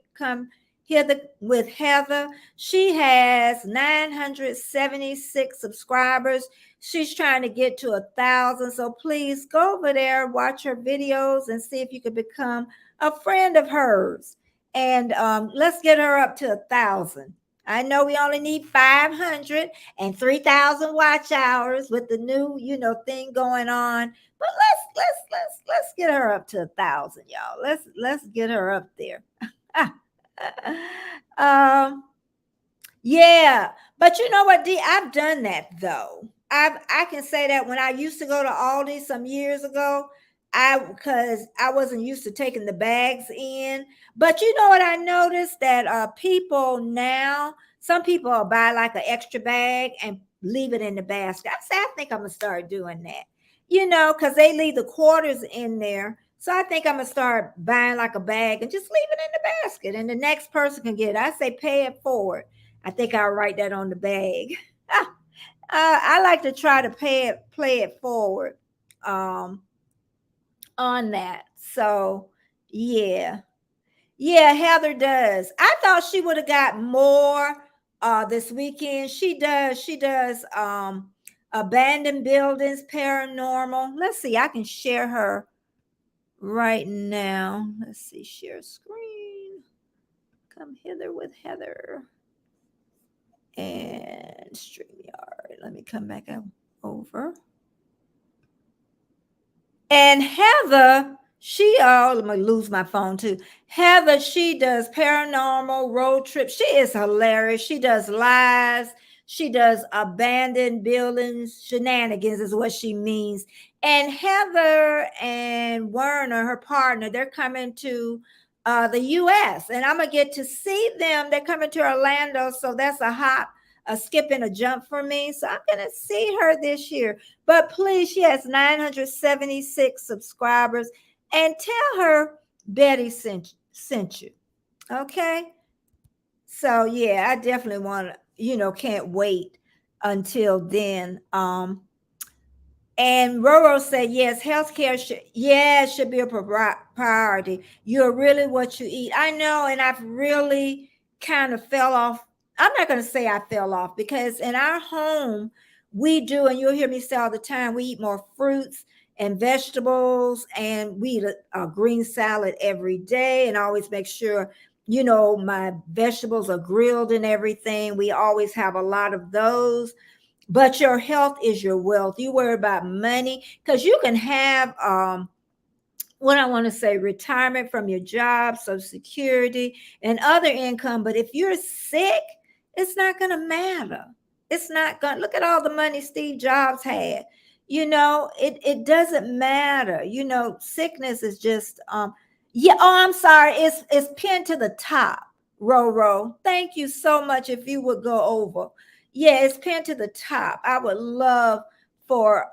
with Heather. She has 976 subscribers. She's trying to get to 1,000. So please go over there, watch her videos, and see if you could become a friend of hers. And let's get her up to 1,000. I know we only need 500 and 3,000 watch hours with the new, thing going on. But let's get her up to 1,000, y'all. Let's get her up there. um, yeah, but you know what, D? I've done that though. I can say that when I used to go to Aldi some years ago, because I wasn't used to taking the bags in. But you know what I noticed that people now, some people will buy like an extra bag and leave it in the basket. I think I'm gonna start doing that. Because they leave the quarters in there. So I think I'm gonna start buying like a bag and just leave it in the basket, and the next person can get it. I say pay it forward. I think I'll write that on the bag. I like to try to play it forward um, on that. So, yeah. Yeah, Heather does. I thought she would have got more this weekend. She does abandoned buildings, paranormal. Let's see, I can share her right now. Let's see, share screen. Come hither with Heather. And StreamYard. Let me come back over. And Heather, let me lose my phone too. Heather, she does paranormal road trips. She is hilarious. She does lives. She does abandoned buildings. Shenanigans is what she means. And Heather and Werner, her partner, they're coming to the U.S. and I'm gonna get to see them. They're coming to Orlando, so that's a hop, a skip, and a jump for me. So I'm gonna see her this year. But please, she has 976 subscribers, and tell her Betty sent you. Okay. So yeah, I definitely want to, can't wait until then. And Roro said, yes, healthcare should be a priority. You're really what you eat. I know, and I've really kind of fell off. I'm not going to say I fell off because in our home, we do, and you'll hear me say all the time, we eat more fruits and vegetables, and we eat a green salad every day, and always make sure, my vegetables are grilled and everything. We always have a lot of those, but your health is your wealth. You worry about money because you can have what I want to say, retirement from your job, social security, and other income. But if you're sick, it's not going to matter. It's not going to look at all the money Steve Jobs had. It doesn't matter. Sickness is just yeah. Oh, I'm sorry. It's pinned to the top. Roro. Thank you so much. If you would go over. Yeah, it's pinned to the top. I would love for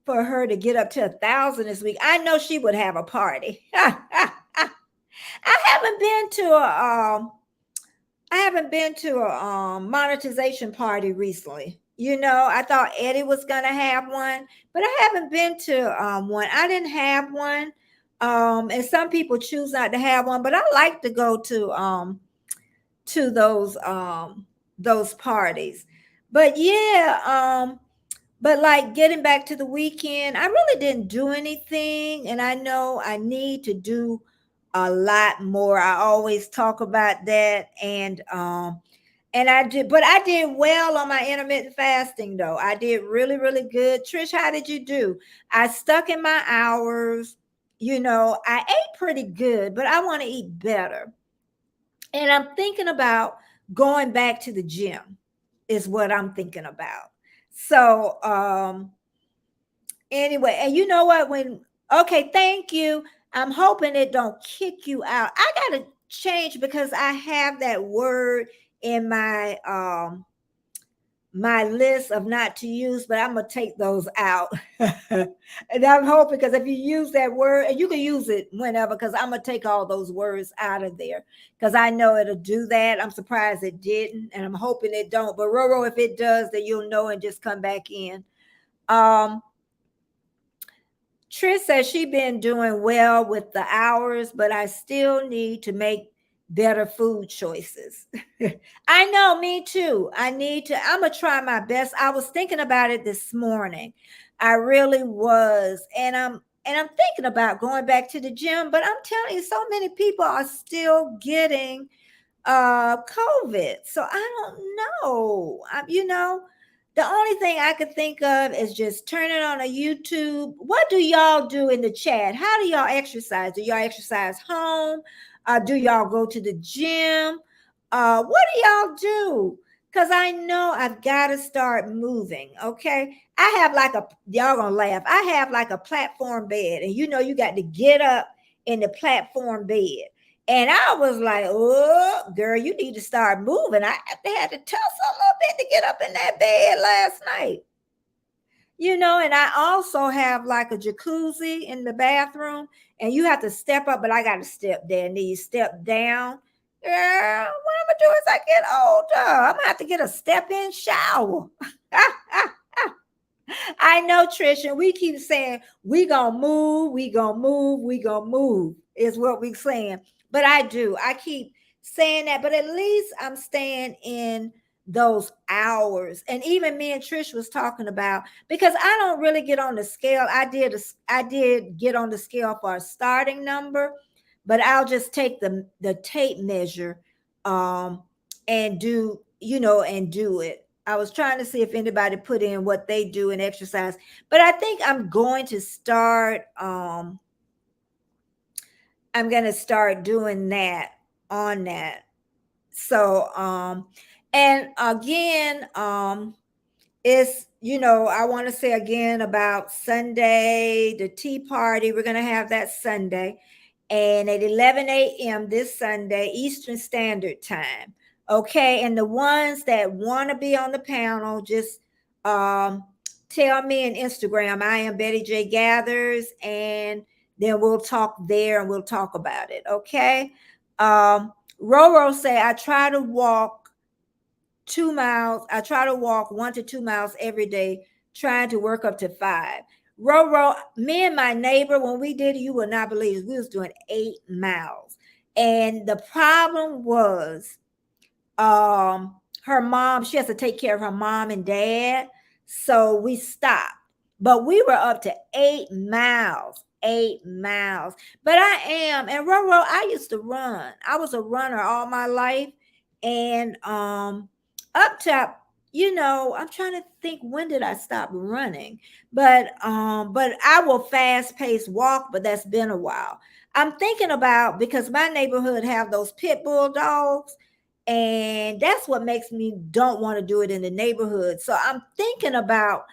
her to get up to 1,000 this week. I know she would have a party. I haven't been to a monetization party recently. I thought Eddie was gonna have one, but I haven't been to one. I didn't have one. And some people choose not to have one, but I like to go to those parties. But yeah, but like getting back to the weekend, I really didn't do anything. And I know I need to do a lot more. I always talk about that. And I did, but I did well on my intermittent fasting though. I did really, really good. Trish, how did you do? I stuck in my hours. I ate pretty good, but I want to eat better. And I'm thinking about going back to the gym is what I'm thinking about. So anyway, and you know what? Okay, thank you. I'm hoping it don't kick you out. I gotta change because I have that word in my list of not to use, but I'm gonna take those out. And I'm hoping because if you use that word, and you can use it whenever, because I'm gonna take all those words out of there because I know it'll do that. I'm surprised it didn't, and I'm hoping it don't. But Roro, if it does, then you'll know and just come back in. Trish says she been doing well with the hours, but I still need to make better food choices. I know, me too. I'm gonna try my best. I was thinking about it this morning. I really was. And and I'm thinking about going back to the gym, but I'm telling you, so many people are still getting COVID. So I don't know. The only thing I could think of is just turning on a YouTube. What do y'all do in the chat? How do y'all exercise? Do y'all exercise home? Do y'all go to the gym? What do y'all do? Because I know I've got to start moving. Okay. I have like y'all gonna laugh. I have like a platform bed, and you got to get up in the platform bed. And I was like, oh, girl, you need to start moving. I had to tussle a little bit to get up in that bed last night. And I also have like a jacuzzi in the bathroom, and you have to step up, but I got to step down. Then you step down. Girl, what I'm going to do as I get older, I'm going to have to get a step-in shower. I know, Trish, and we keep saying, we going to move, we going to move, we going to move, is what we saying. But I do. I keep saying that, but at least I'm staying in those hours. And even me and Trish was talking about, because I don't really get on the scale. I did get on the scale for a starting number, but I'll just take the tape measure and do it. I was trying to see if anybody put in what they do in exercise, but I think I'm going to start doing that on that. So and again, it's I want to say again about Sunday, the tea party. We're going to have that Sunday, and at 11 a.m. this Sunday, Eastern Standard Time. Okay. And the ones that want to be on the panel, just tell me on Instagram. I am Betty J Gathers, and then we'll talk there and we'll talk about it. Okay. Roro say, I try to walk 2 miles. I try to walk 1 to 2 miles every day, trying to work up to 5. Roro, me and my neighbor, when we did it, you will not believe, we was doing 8 miles. And the problem was her mom, she has to take care of her mom and dad. So we stopped. But we were up to 8 miles. 8 miles. But and Roro, I used to run. I was a runner all my life. And up top, I'm trying to think, when did I stop running? But I will fast pace walk, but that's been a while. I'm thinking about, because my neighborhood have those pit bull dogs, and that's what makes me don't want to do it in the neighborhood. So I'm thinking about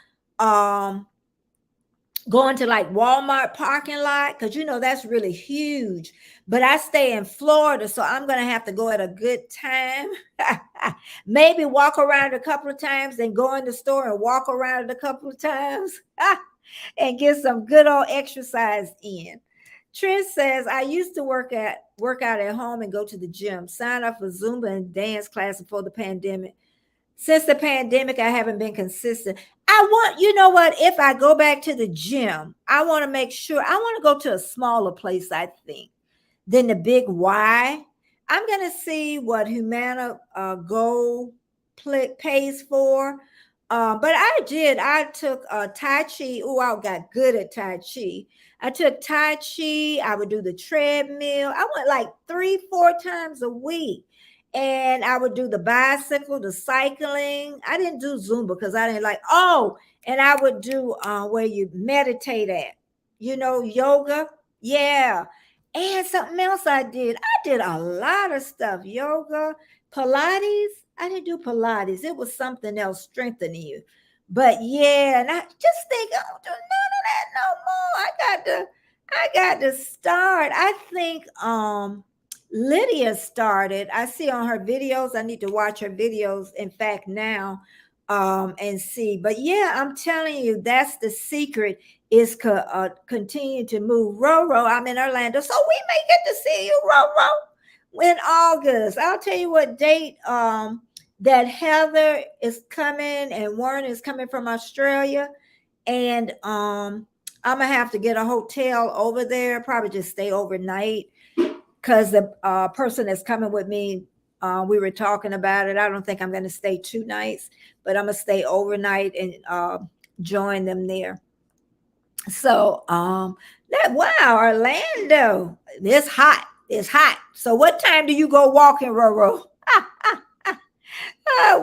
going to like Walmart parking lot, because that's really huge. But I stay in Florida, so I'm gonna have to go at a good time. Maybe walk around a couple of times, then go in the store and walk around it a couple of times and get some good old exercise in. Trish says, I used to work out at home and go to the gym, sign up for Zumba and dance class before the pandemic. Since the pandemic, I haven't been consistent. What? If I go back to the gym, I want to make sure, I want to go to a smaller place, I think, than the big Y. I'm going to see what Humana Go pays for. But I took Tai Chi. Oh, I got good at Tai Chi. I took Tai Chi. I would do the treadmill. I went like 3-4 times a week. And I would do the bicycle, the cycling. I didn't do Zumba because I didn't like, and I would do where you meditate at, yoga. Yeah. And something else I did a lot of stuff. Yoga, Pilates. I didn't do Pilates. It was something else strengthening you. But yeah, and I just think I don't do none of that no more. I got to start. I think Lydia started. I see on her videos. I need to watch her videos, in fact, now and see. But yeah, I'm telling you, that's the secret, is continue to move. Roro, I'm in Orlando, so we may get to see you, Roro, in August. I'll tell you what date that Heather is coming and Warren is coming from Australia. And I'm going to have to get a hotel over there, probably just stay overnight, because the person that's coming with me, we were talking about it. I don't think I'm going to stay 2 nights, but I'm going to stay overnight and join them there. So Wow, Orlando. It's hot. It's hot. So what time do you go walking, Roro?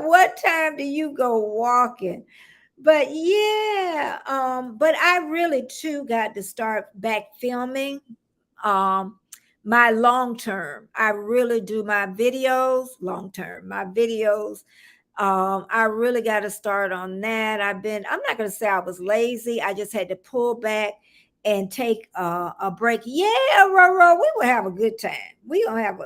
What time do you go walking? But yeah, but I really too got to start back filming um my long term. I really do my videos long term, my videos. I really got to start on that. I'm not going to say I was lazy. I just had to pull back and take a break. Yeah, Roro, we will have a good time. We gonna have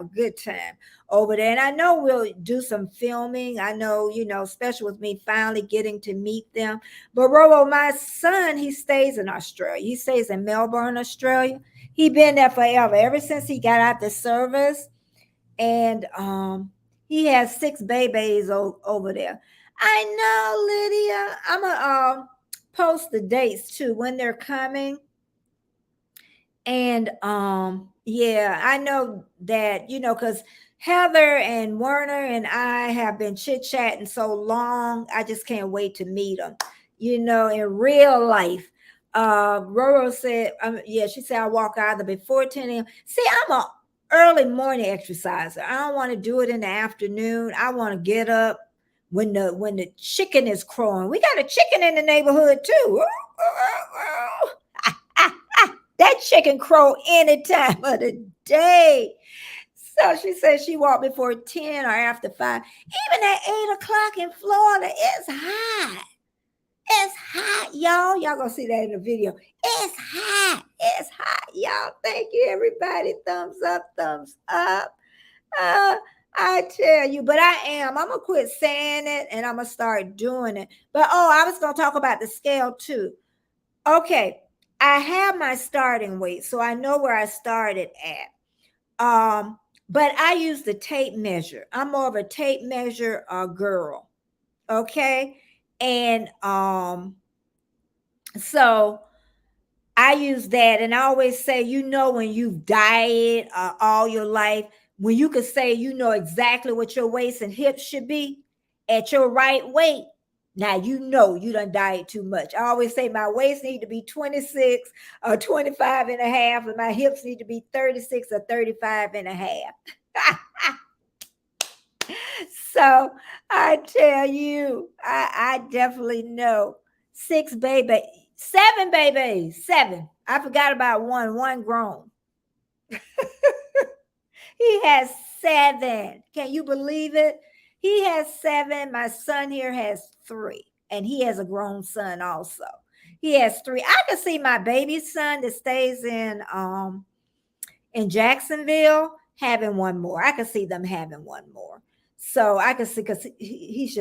a good time over there. And I know we'll do some filming. I know, especially with me finally getting to meet them. But Roro, my son, he stays in Australia. He stays in Melbourne, Australia. He been there forever, ever since he got out the service, and he has six babies over there. I know, Lydia. I'm gonna post the dates too when they're coming. And yeah, I know that, because Heather and Werner and I have been chit-chatting so long. I just can't wait to meet them, in real life. Roro said, yeah, she said I walk either before 10 a.m. See, I'm a early morning exerciser. I don't want to do it in the afternoon. I want to get up when the chicken is crowing. We got a chicken in the neighborhood too. That chicken crow any time of the day. So she said she walked before 10 or after 5. Even at 8 o'clock in Florida, it's hot. It's hot, y'all. Y'all gonna see that in the video. It's hot. It's hot, y'all. Thank you, everybody. Thumbs up, thumbs up. Uh, I tell you, but I'm gonna quit saying it and I'm gonna start doing it. But I was gonna talk about the scale too. Okay, I have my starting weight, so I know where I started at. But I use the tape measure. I'm more of a tape measure girl. Okay. And so I use that, and I always say, when you've dieted all your life, when you could say you know exactly what your waist and hips should be at your right weight. Now you done diet too much. I always say my waist need to be 26 or 25 and a half, and my hips need to be 36 or 35 and a half. So I tell you, I definitely know. Seven babies, seven. I forgot about one grown. He has seven. Can you believe it? He has seven. My son here has three, and he has a grown son also. He has three. I can see my baby son that stays in Jacksonville having one more. I can see them having one more. So I can see, because he's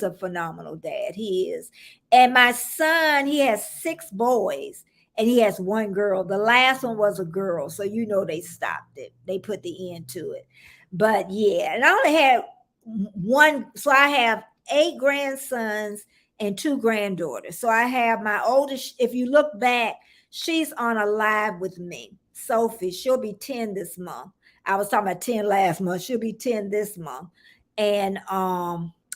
a phenomenal dad. He is. And my son, he has six boys and he has one girl. The last one was a girl. So they stopped it. They put the end to it. But yeah, and I only had one. So I have 8 grandsons and 2 granddaughters. So I have my oldest, if you look back, she's on a live with me. Sophie, she'll be 10 this month. I was talking about 10 last month. She'll be 10 this month. And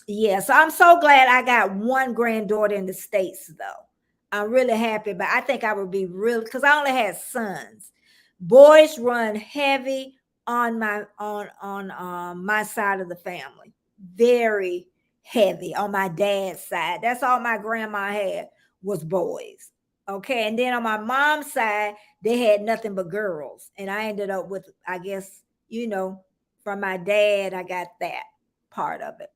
yeah, so I'm so glad I got one granddaughter in the States though. I'm really happy, but I think I would be really, because I only had sons. Boys run heavy on my side of the family. Very heavy on my dad's side. That's all my grandma had was boys. Okay. And then on my mom's side, they had nothing but girls. And I ended up with, I guess, from my dad, I got that part of it.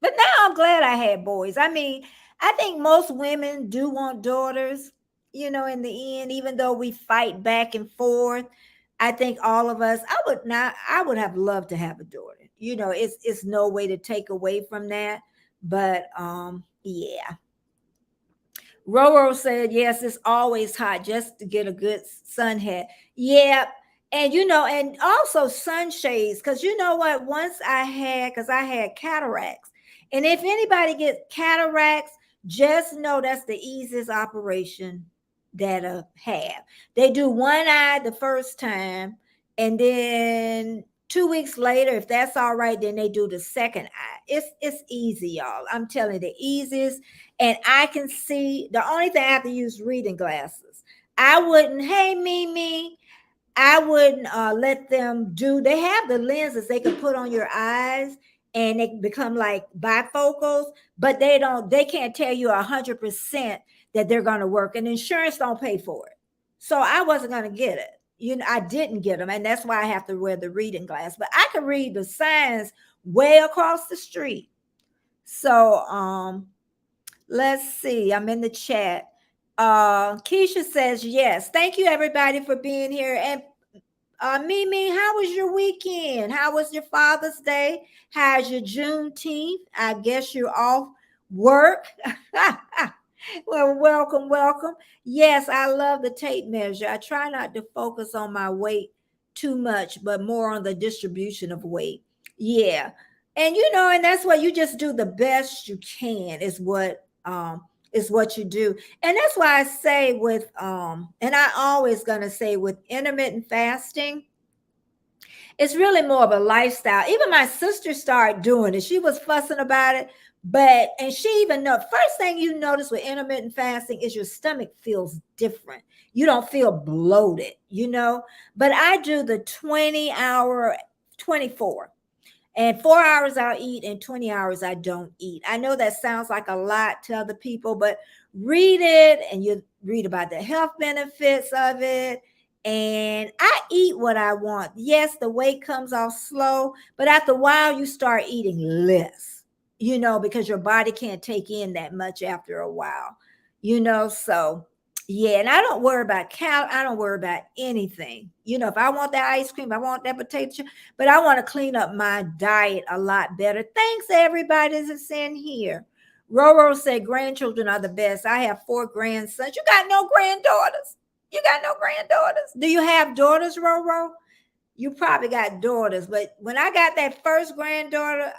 But now I'm glad I had boys. I mean, I think most women do want daughters, in the end, even though we fight back and forth. I think all of us, I would have loved to have a daughter. It's no way to take away from that. But yeah. Roro said, yes, it's always hot just to get a good sun hat. Yeah. And and also sunshades, because you know what? Because I had cataracts. And if anybody gets cataracts, just know that's the easiest operation that have. They do one eye the first time, and then 2 weeks later, if that's all right, then they do the second eye. It's easy, y'all. I'm telling you, the easiest. And I can see, the only thing I have to use reading glasses. I wouldn't, hey, Mimi, I wouldn't let them do. They have the lenses they can put on your eyes, and they become like bifocals, but they don't. They can't tell you 100% that they're going to work, and insurance don't pay for it. So I wasn't going to get it. I didn't get them, and that's why I have to wear the reading glass. But I can read the signs way across the street. So let's see. I'm in the chat. Keisha says yes. Thank you everybody for being here. And Mimi, how was your weekend? How was your Father's Day? How's your Juneteenth? I guess you're off work. Well, welcome, welcome. Yes, I love the tape measure. I try not to focus on my weight too much, but more on the distribution of weight. Yeah. And and that's what you just do the best you can is what you do. And that's why I say with and I always gonna say with intermittent fasting, it's really more of a lifestyle. Even my sister started doing it. She was fussing about it, and she even know first thing you notice with intermittent fasting is your stomach feels different. You don't feel bloated. But I do the 20-hour, 24. And 4 hours I'll eat, and 20 hours I don't eat. I know that sounds like a lot to other people, but read it and you read about the health benefits of it. And I eat what I want. Yes, the weight comes off slow, but after a while, you start eating less, because your body can't take in that much after a while. So yeah, and I don't worry about I don't worry about anything. If I want that ice cream, I want that potato chip, but I want to clean up my diet a lot better. Thanks everybody that's in here. Roro said grandchildren are the best. I have 4 grandsons. You got no granddaughters. You got no granddaughters. Do you have daughters, Roro? You probably got daughters, but when I got that first granddaughter,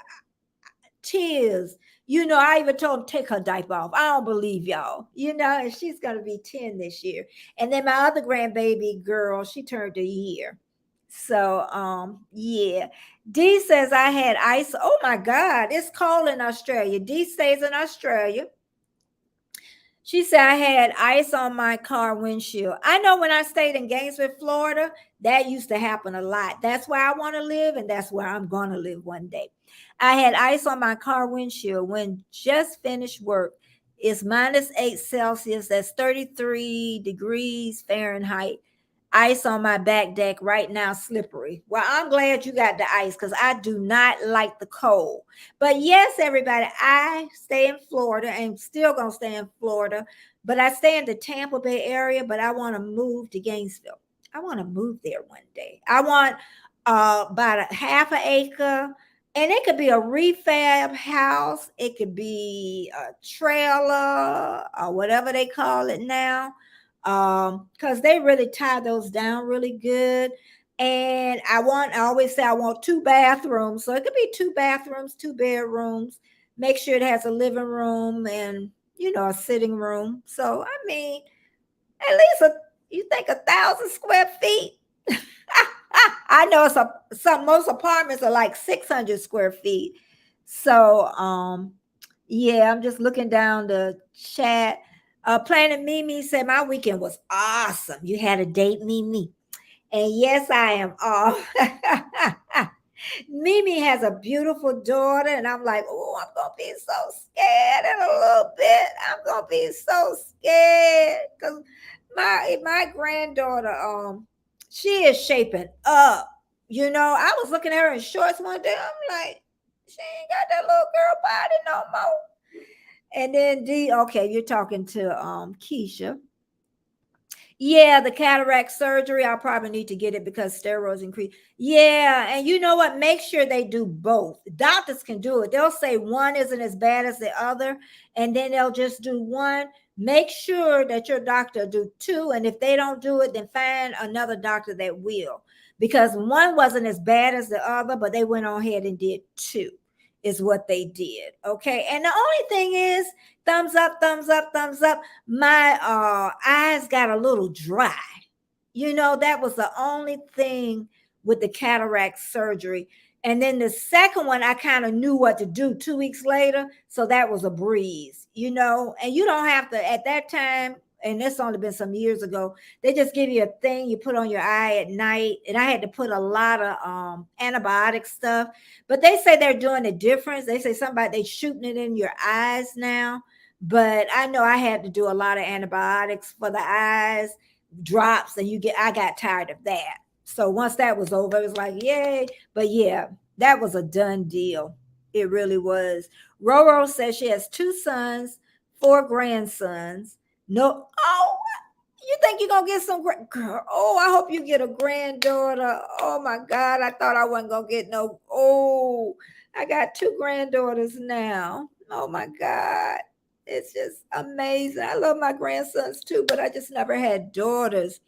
tears. I even told him take her diaper off. I don't believe y'all. And she's gonna be 10 this year. And then my other grandbaby girl, she turned a year. So yeah. D says I had ice. Oh my God, it's cold in Australia. D stays in Australia. She said I had ice on my car windshield. I know when I stayed in Gainesville, Florida, that used to happen a lot. That's where I want to live, and that's where I'm going to live one day. I had ice on my car windshield when just finished work. It's -8 Celsius. That's 33 degrees Fahrenheit. Ice on my back deck right now, slippery. Well, I'm glad you got the ice because I do not like the cold. But yes, everybody, I stay in Florida and still gonna stay in Florida, but I stay in the Tampa Bay area, but I want to move to Gainesville. I want to move there one day. I want about a half an acre, and it could be a refab house, it could be a trailer or whatever they call it now, because they really tie those down really good. And I always say I want 2 bathrooms, so it could be 2 bathrooms, 2 bedrooms. Make sure it has a living room and a sitting room. So I mean, at least you think 1,000 square feet. I know most apartments are like 600 square feet. So yeah, I'm just looking down the chat. Planet Mimi said my weekend was awesome. You had a date, Mimi. And yes, I am off. Mimi has a beautiful daughter, and I'm like, oh, I'm gonna be so scared in a little bit. I'm gonna be so scared because my granddaughter, she is shaping up. I was looking at her in shorts one day. I'm like, she ain't got that little girl body no more. And then okay, you're talking to Keisha. Yeah, the cataract surgery, I'll probably need to get it because steroids increase. Yeah, and you know what? Make sure they do both. Doctors can do it. They'll say one isn't as bad as the other, and then they'll just do one. Make sure that your doctor do 2, and if they don't do it, then find another doctor that will. Because one wasn't as bad as the other, but they went on ahead and did 2 is what they did. Okay. And the only thing is, thumbs up, thumbs up, thumbs up. My eyes got a little dry. That was the only thing with the cataract surgery. And then the second one, I kind of knew what to do 2 weeks later. So that was a breeze, and you don't have to, at that time, and it's only been some years ago. They just give you a thing you put on your eye at night, and I had to put a lot of antibiotic stuff. But they say they're doing a difference. They say something about they shooting it in your eyes now. But I know I had to do a lot of antibiotics for the eyes, drops, and I got tired of that. So once that was over, it was like, yay. But yeah, that was a done deal. It really was. Roro says she has 2 sons, 4 grandsons. No, oh, you think you're gonna get some girl? Oh, I hope you get a granddaughter. Oh my God, I thought I wasn't gonna get no. Oh, I got 2 granddaughters now. Oh my God, it's just amazing. I love my grandsons too, but I just never had daughters.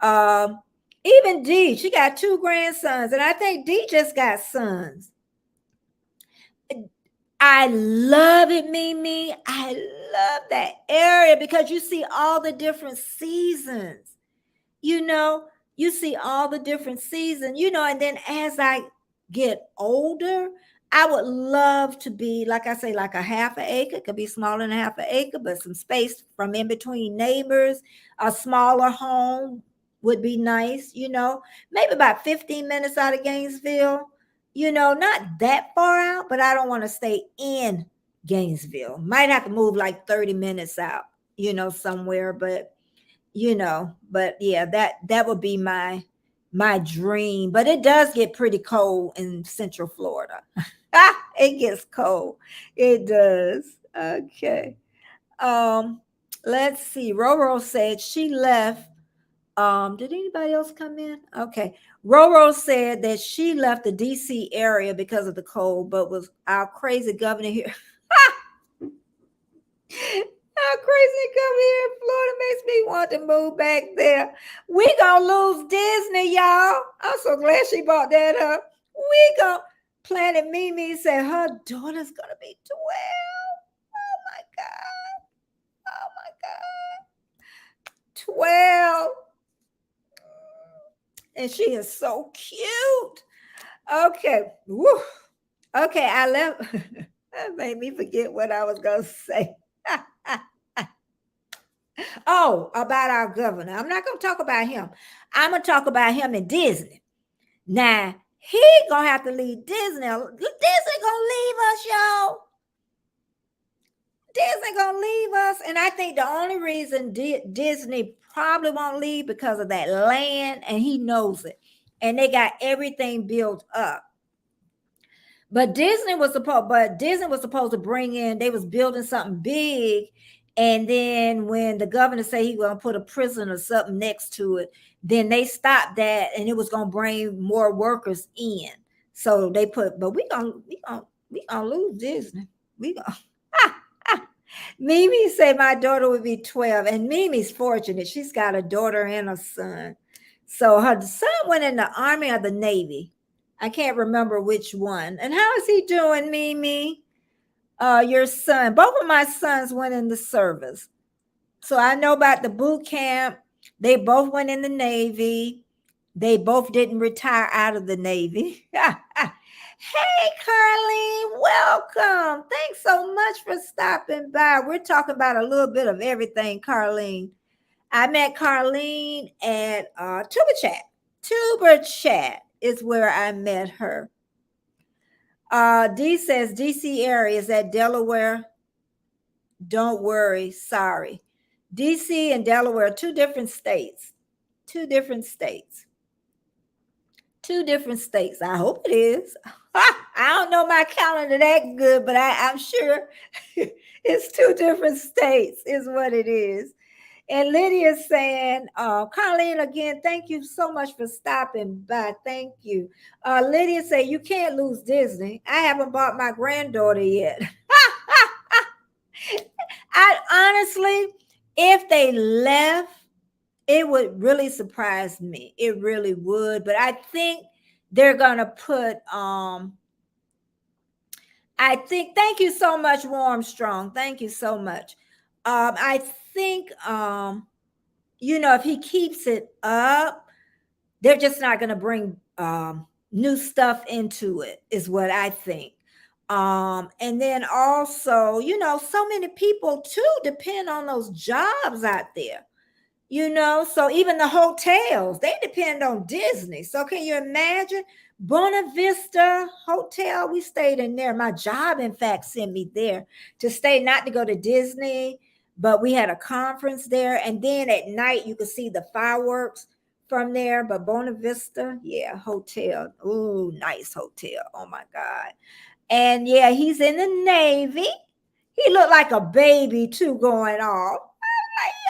Um, Even D, she got 2 grandsons, and I think D just got sons. I love it, Mimi. I love that area because you see all the different seasons. You know, you see all the different seasons, and then as I get older, I would love to be, like I say, like a half an acre. It could be smaller than a half an acre, but some space from in between neighbors. A smaller home would be nice, maybe about 15 minutes out of Gainesville, not that far out, but I don't want to stay in Gainesville. Might have to move like 30 minutes out, somewhere, but yeah, that would be my dream. But it does get pretty cold in Central Florida. It gets cold. It does. Okay. Let's see. Roro said she left. Did anybody else come in? Okay. Roro said that she left the DC area because of the cold, but was our crazy governor here. How crazy come here in Florida makes me want to move back there. We gonna lose Disney, y'all. I'm so glad she brought that up. We gonna Planet Mimi said her daughter's gonna be 12. Oh my God. Oh my God. 12. And she is so cute. Okay. Woo. Okay, I left. That made me forget what I was gonna say. Oh, about our governor. I'm not going to talk about him. I'm going to talk about him in Disney. Now, he going to have to leave Disney. Disney going to leave us, y'all. Disney going to leave us. And I think the only reason Disney probably won't leave because of that land, and he knows it. And they got everything built up. But Disney was supposed to bring in, they was building something big. And then when the governor said he was going to put a prison or something next to it, then they stopped that, and it was going to bring more workers in. So they put, but we gonna lose Disney. We gonna. Mimi said my daughter would be 12, and Mimi's fortunate. She's got a daughter and a son. So her son went in the Army or the Navy. I can't remember which one. And how is he doing, Mimi? Your son. Both of my sons went in the service. So I know about the boot camp. They both went in the Navy. They both didn't retire out of the Navy. Hey, Carlene, welcome. Thanks so much for stopping by. We're talking about a little bit of everything, Carlene. I met Carlene at Tuber Chat. Tuber Chat is where I met her. D says DC area is that Delaware. Don't worry, sorry. DC and Delaware, two different states. Two different states. I hope it is. I don't know my calendar that good, but I'm sure it's two different states is what it is. And Lydia's saying, Colleen, again, thank you so much for stopping by. Thank you. Lydia said, you can't lose Disney. I haven't bought my granddaughter yet. I honestly, if they left, it would really surprise me. It really would. But I think they're going to put, thank you so much, Warm Strong. Thank you so much. I think, if he keeps it up, they're just not going to bring new stuff into it, is what I think. And then also, so many people too depend on those jobs out there. So even the hotels, they depend on Disney. So can you imagine? Buena Vista Hotel, we stayed in there. My job, in fact, sent me there to stay, not to go to Disney, but we had a conference there. And then at night, you could see the fireworks from there. But Buena Vista, yeah, hotel. Ooh, nice hotel. Oh my God. And yeah, he's in the Navy. He looked like a baby too, going off.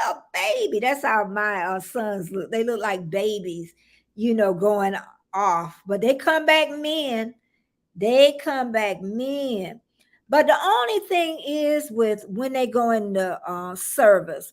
A baby. That's how my sons look. They look like babies, going off. But they come back men. They come back men. But the only thing is with when they go into service,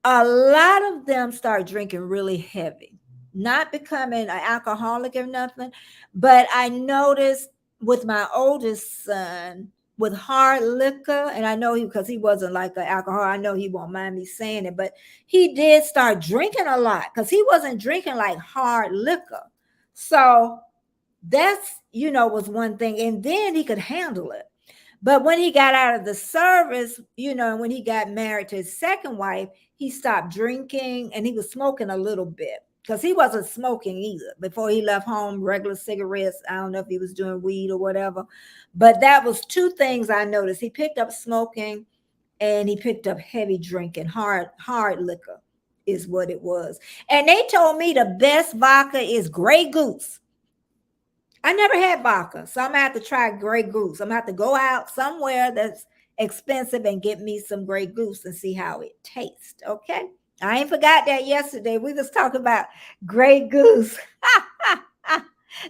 a lot of them start drinking really heavy, not becoming an alcoholic or nothing. But I noticed with my oldest son with hard liquor, and I know because he wasn't like an alcohol, I know he won't mind me saying it, but he did start drinking a lot because he wasn't drinking like hard liquor. So that's, was one thing. And then he could handle it. But when he got out of the service, and when he got married to his second wife, he stopped drinking and he was smoking a little bit because he wasn't smoking either. Before he left home, regular cigarettes. I don't know if he was doing weed or whatever. But that was two things I noticed. He picked up smoking and he picked up heavy drinking, hard liquor is what it was. And they told me the best vodka is Grey Goose. I never had vodka, so I'm gonna have to try Grey Goose. I'm gonna have to go out somewhere that's expensive and get me some Grey Goose and see how it tastes. Okay, I ain't forgot that yesterday. We was talking about Grey Goose.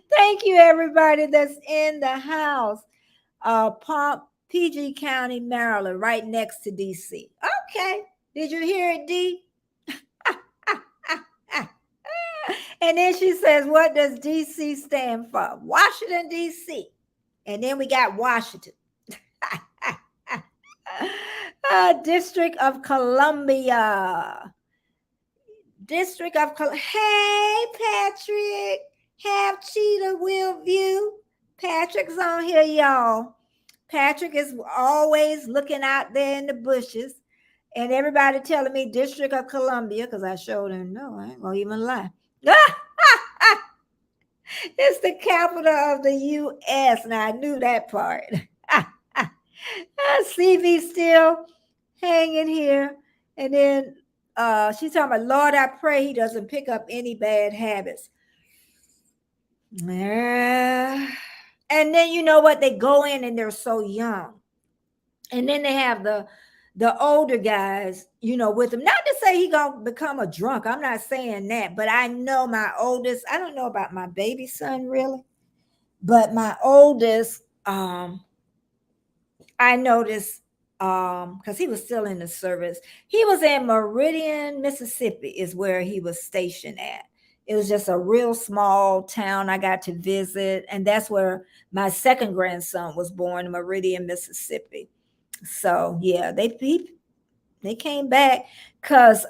Thank you, everybody that's in the house. PG County, Maryland, right next to DC. Okay, did you hear it, D? And then she says, what does DC stand for? Washington, DC. And then we got Washington. District of Columbia. District of Columbia. Hey, Patrick. Have Cheetah Will View. Patrick's on here, y'all. Patrick is always looking out there in the bushes. And everybody telling me District of Columbia, because I showed him, no, I ain't going to even lie. It's the capital of the U.S. Now, I knew that part. CV still hanging here. And then she's talking about, Lord, I pray he doesn't pick up any bad habits. And then you know what? They go in and they're so young. And then they have the older guys, with them. Not to say he gonna become a drunk. I'm not saying that, but I know my oldest. I don't know about my baby son really, but my oldest, I noticed because he was still in the service. He was in Meridian, Mississippi, is where he was stationed at. It was just a real small town I got to visit, and that's where my second grandson was born, in Meridian, Mississippi. So yeah, they came back because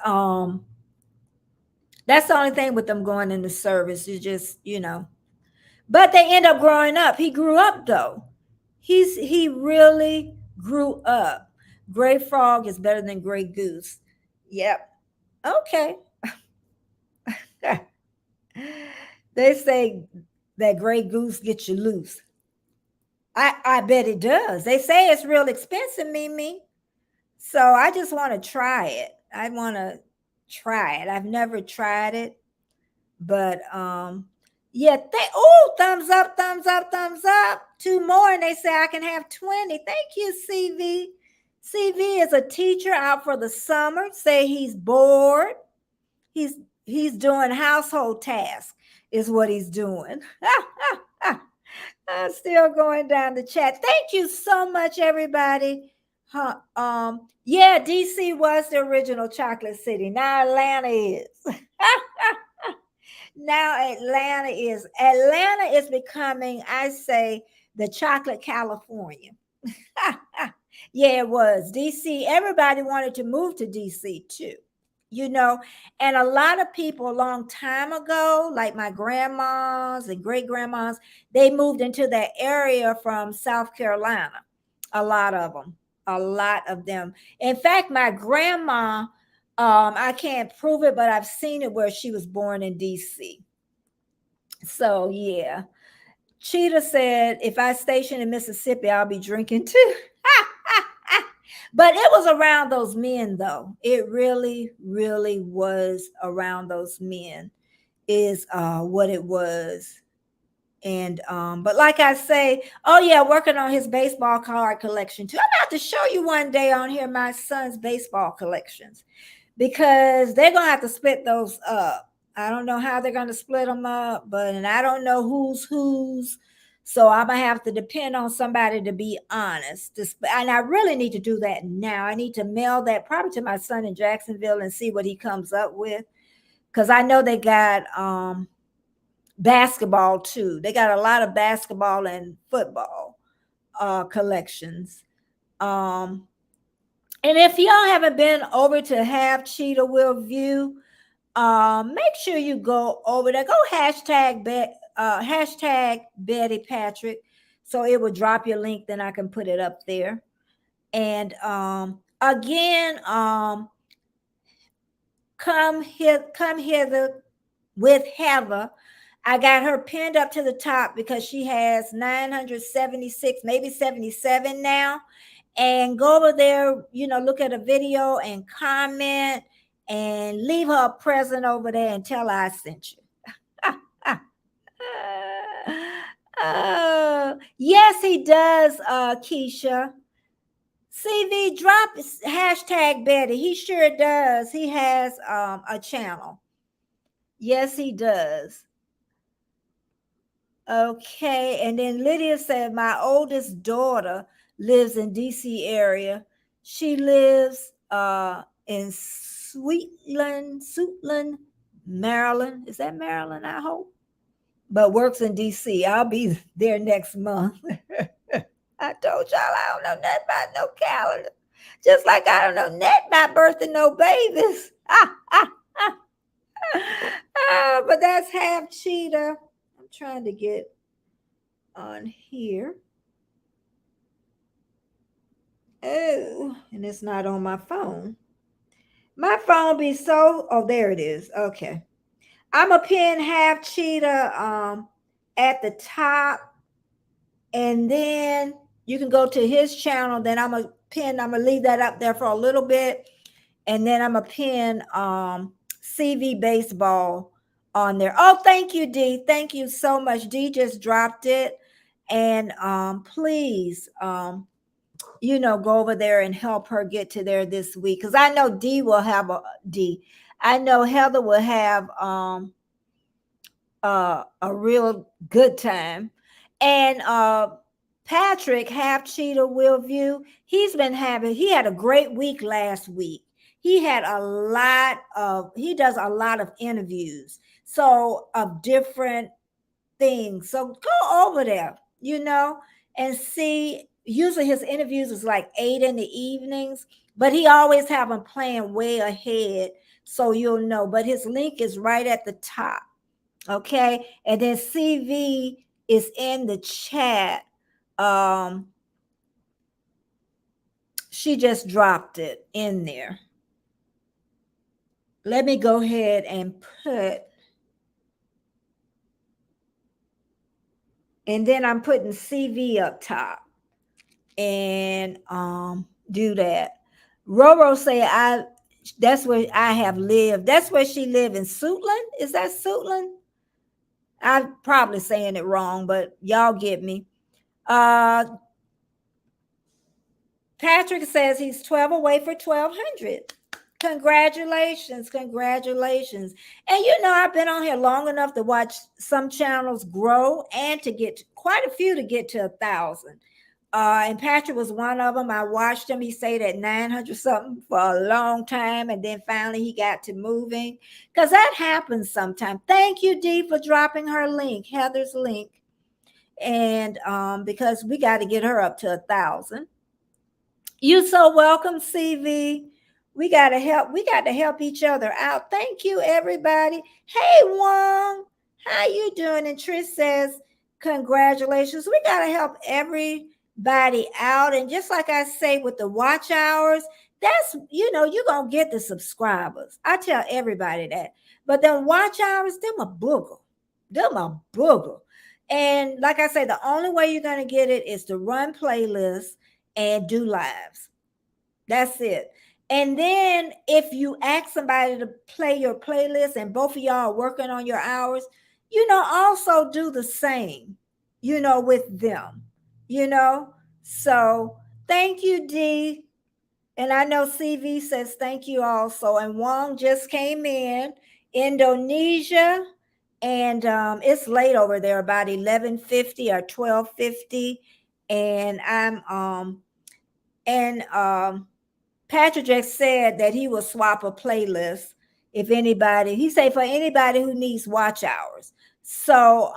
that's the only thing with them going into service. You just, but they end up growing up. He grew up though. He really grew up. Gray Frog is better than Gray Goose. Yep. Okay. They say that Gray Goose gets you loose. I bet it does. They say it's real expensive, Mimi. So I just want to try it. I want to try it. I've never tried it, but yeah. Thumbs up, thumbs up, thumbs up. 2 more, and they say I can have 20. Thank you, CV. CV is a teacher out for the summer. Say he's bored. He's doing household tasks. Is what he's doing. I'm still going down the chat. Thank you so much, everybody. Yeah, DC was the original chocolate city. Now Atlanta is. Now Atlanta is becoming, I say, the chocolate California. Yeah, it was. DC, everybody wanted to move to DC too. you know. And a lot of people a long time ago, like my grandmas and great grandmas, they moved into that area from South Carolina. A lot of them, a lot of them. In fact, my grandma, I can't prove it, but I've seen it where she was born in DC. So yeah. Cheetah said, if I station in Mississippi, I'll be drinking too. But it was around those men, though. It really, really was around those men, is what it was. And but like I say, oh yeah, working on his baseball card collection too. I'm about to show you one day on here my son's baseball collections, because they're gonna have to split those up. I don't know how they're gonna split them up, but and I don't know who's whose. So I'm gonna have to depend on somebody to be honest. And I really need to do that now. I need to mail that probably to my son in Jacksonville and see what he comes up with. Because I know they got basketball too. They got a lot of basketball and football collections. Um, and if y'all haven't been over to Have Cheetah Will View, make sure you go over there. Go hashtag Betty Patrick, so it will drop your link. Then I can put it up there. And again, come hither with Heather. I got her pinned up to the top because she has 976, maybe 77 now. And go over there, look at a video and comment and leave her a present over there and tell her I sent you. Yes, he does, Keisha. CV, drop hashtag Betty. He sure does. He has a channel. Yes, he does. Okay, and then Lydia said, my oldest daughter lives in DC area. She lives in Suitland, Maryland. Is that Maryland, I hope? But works in DC. I'll be there next month. I told y'all I don't know nothing about no calendar. Just like I don't know nothing about birthing no babies. But that's Have Cheetah. I'm trying to get on here. Oh, and it's not on my phone. My phone be so, oh, there it is. Okay. I'm a pin Have Cheetah at the top, and then you can go to his channel. Then I'm gonna leave that up there for a little bit, and then I'm a pin CV baseball on there. Oh, thank you, D. Thank you so much. D just dropped it. And please go over there and help her get to there this week, because I know D will have I know Heather will have a real good time. And Patrick Half Cheetah Will View, he had a great week last week. He does a lot of interviews, so of different things. So go over there, and see. Usually his interviews is like 8 in the evenings, but he always have them playing way ahead, so you'll know. But his link is right at the top. Okay, and then CV is in the chat. She just dropped it in there. Let me go ahead and put, and then I'm putting CV up top, and do that. Roro say that's where I have lived. That's where she lived, in Suitland. Is that Suitland? I'm probably saying it wrong, but y'all get me. Patrick says he's 12 away for 1,200. Congratulations. And I've been on here long enough to watch some channels grow and to get quite a few to get to 1,000. And Patrick was one of them. I watched him. He stayed at 900 something for a long time, and then finally he got to moving, because that happens sometimes. Thank you, Dee, for dropping her link, Heather's link. And because we got to get her up to 1,000. You so welcome, CV. We got to help each other out. Thank you, everybody. Hey, Wong, how you doing? And Trish says, congratulations. We got to help everybody out. And just like I say with the watch hours, that's, you're going to get the subscribers. I tell everybody that. But then watch hours, them a booger. Them a booger. And like I say, the only way you're going to get it is to run playlists and do lives. That's it. And then if you ask somebody to play your playlist and both of y'all are working on your hours, also do the same, with them, you know. So thank you, D. And I know CV says thank you also. And Wong just came in, Indonesia. And it's late over there, about 11:50 or 12:50. And Patrick just said that he will swap a playlist if anybody, he said for anybody who needs watch hours. So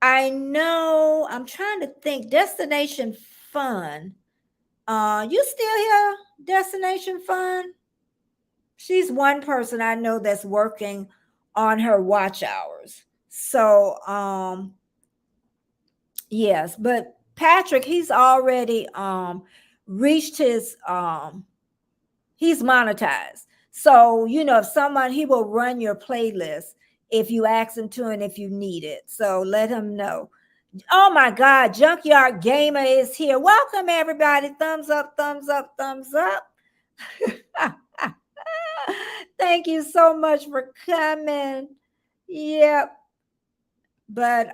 I know, I'm trying to think, Destination Fun. You still here, Destination Fun? She's one person I know that's working on her watch hours. So yes, but Patrick, he's already reached his he's monetized. So, if someone, he will run your playlist if you ask him to and if you need it. So let him know. Oh my God, Junkyard Gamer is here. Welcome, everybody. Thumbs up, thumbs up, thumbs up. Thank you so much for coming. Yep. But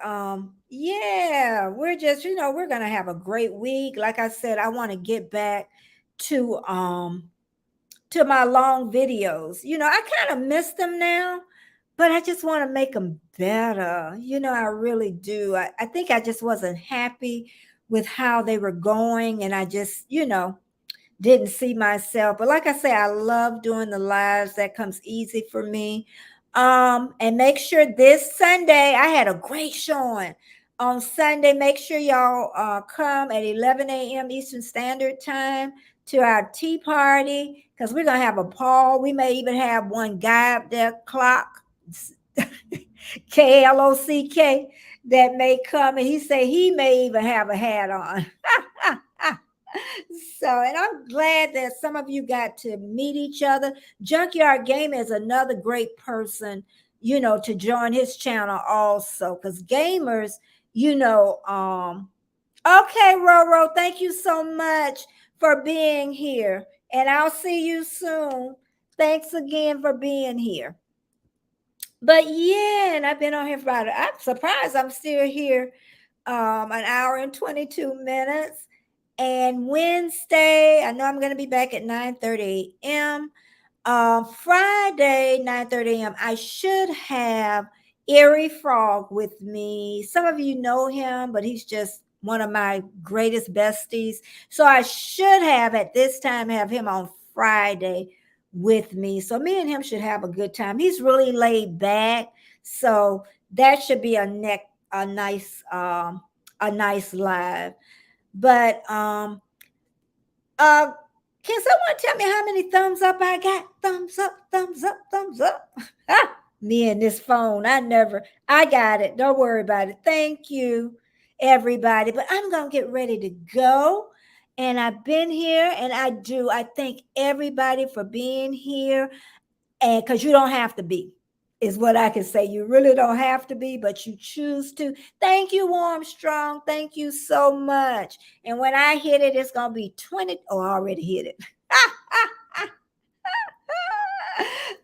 yeah, we're just, we're gonna have a great week. Like I said, I want to get back to my long videos. I kind of miss them now, but I just want to make them better. I really do. I think I just wasn't happy with how they were going, and I just, didn't see myself. But like I say, I love doing the lives. That comes easy for me. And make sure this Sunday, I had a great showing on Sunday. Make sure y'all come at 11 a.m. Eastern Standard Time to our tea party, because we're gonna have a ball. We may even have one guy up there, Clock, KLOCK, that may come, and he say he may even have a hat on. So, and I'm glad that some of you got to meet each other. Junkyard Game is another great person, to join his channel also, because gamers, okay, Roro, thank you so much for being here, and I'll see you soon. Thanks again for being here. But yeah, and I've been on here for about, I'm surprised I'm still here, an hour and 22 minutes. And Wednesday, I know I'm going to be back at 9:30 a.m. Friday, 9:30 a.m. I should have Eerie Frog with me. Some of you know him, but he's just one of my greatest besties. So I should have at this time have him on Friday with me. So me and him should have a good time. He's really laid back. So that should be a nice live. But can someone tell me how many thumbs up I got? Thumbs up, thumbs up, thumbs up. Me and this phone, I got it. Don't worry about it. Thank you, everybody. But I'm going to get ready to go. And I've been here, and I thank everybody for being here. And because you don't have to be, is what I can say. You really don't have to be, but you choose to. Thank you, Armstrong. Thank you so much. And when I hit it, it's going to be 20. Oh, I already hit it.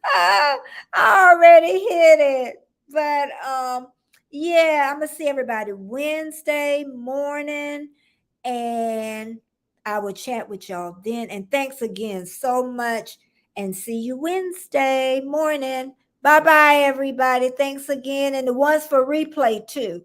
I already hit it. But yeah, I'm going to see everybody Wednesday morning. And I will chat with y'all then. And thanks again so much. And see you Wednesday morning. Bye-bye, everybody. Thanks again. And the ones for replay, too.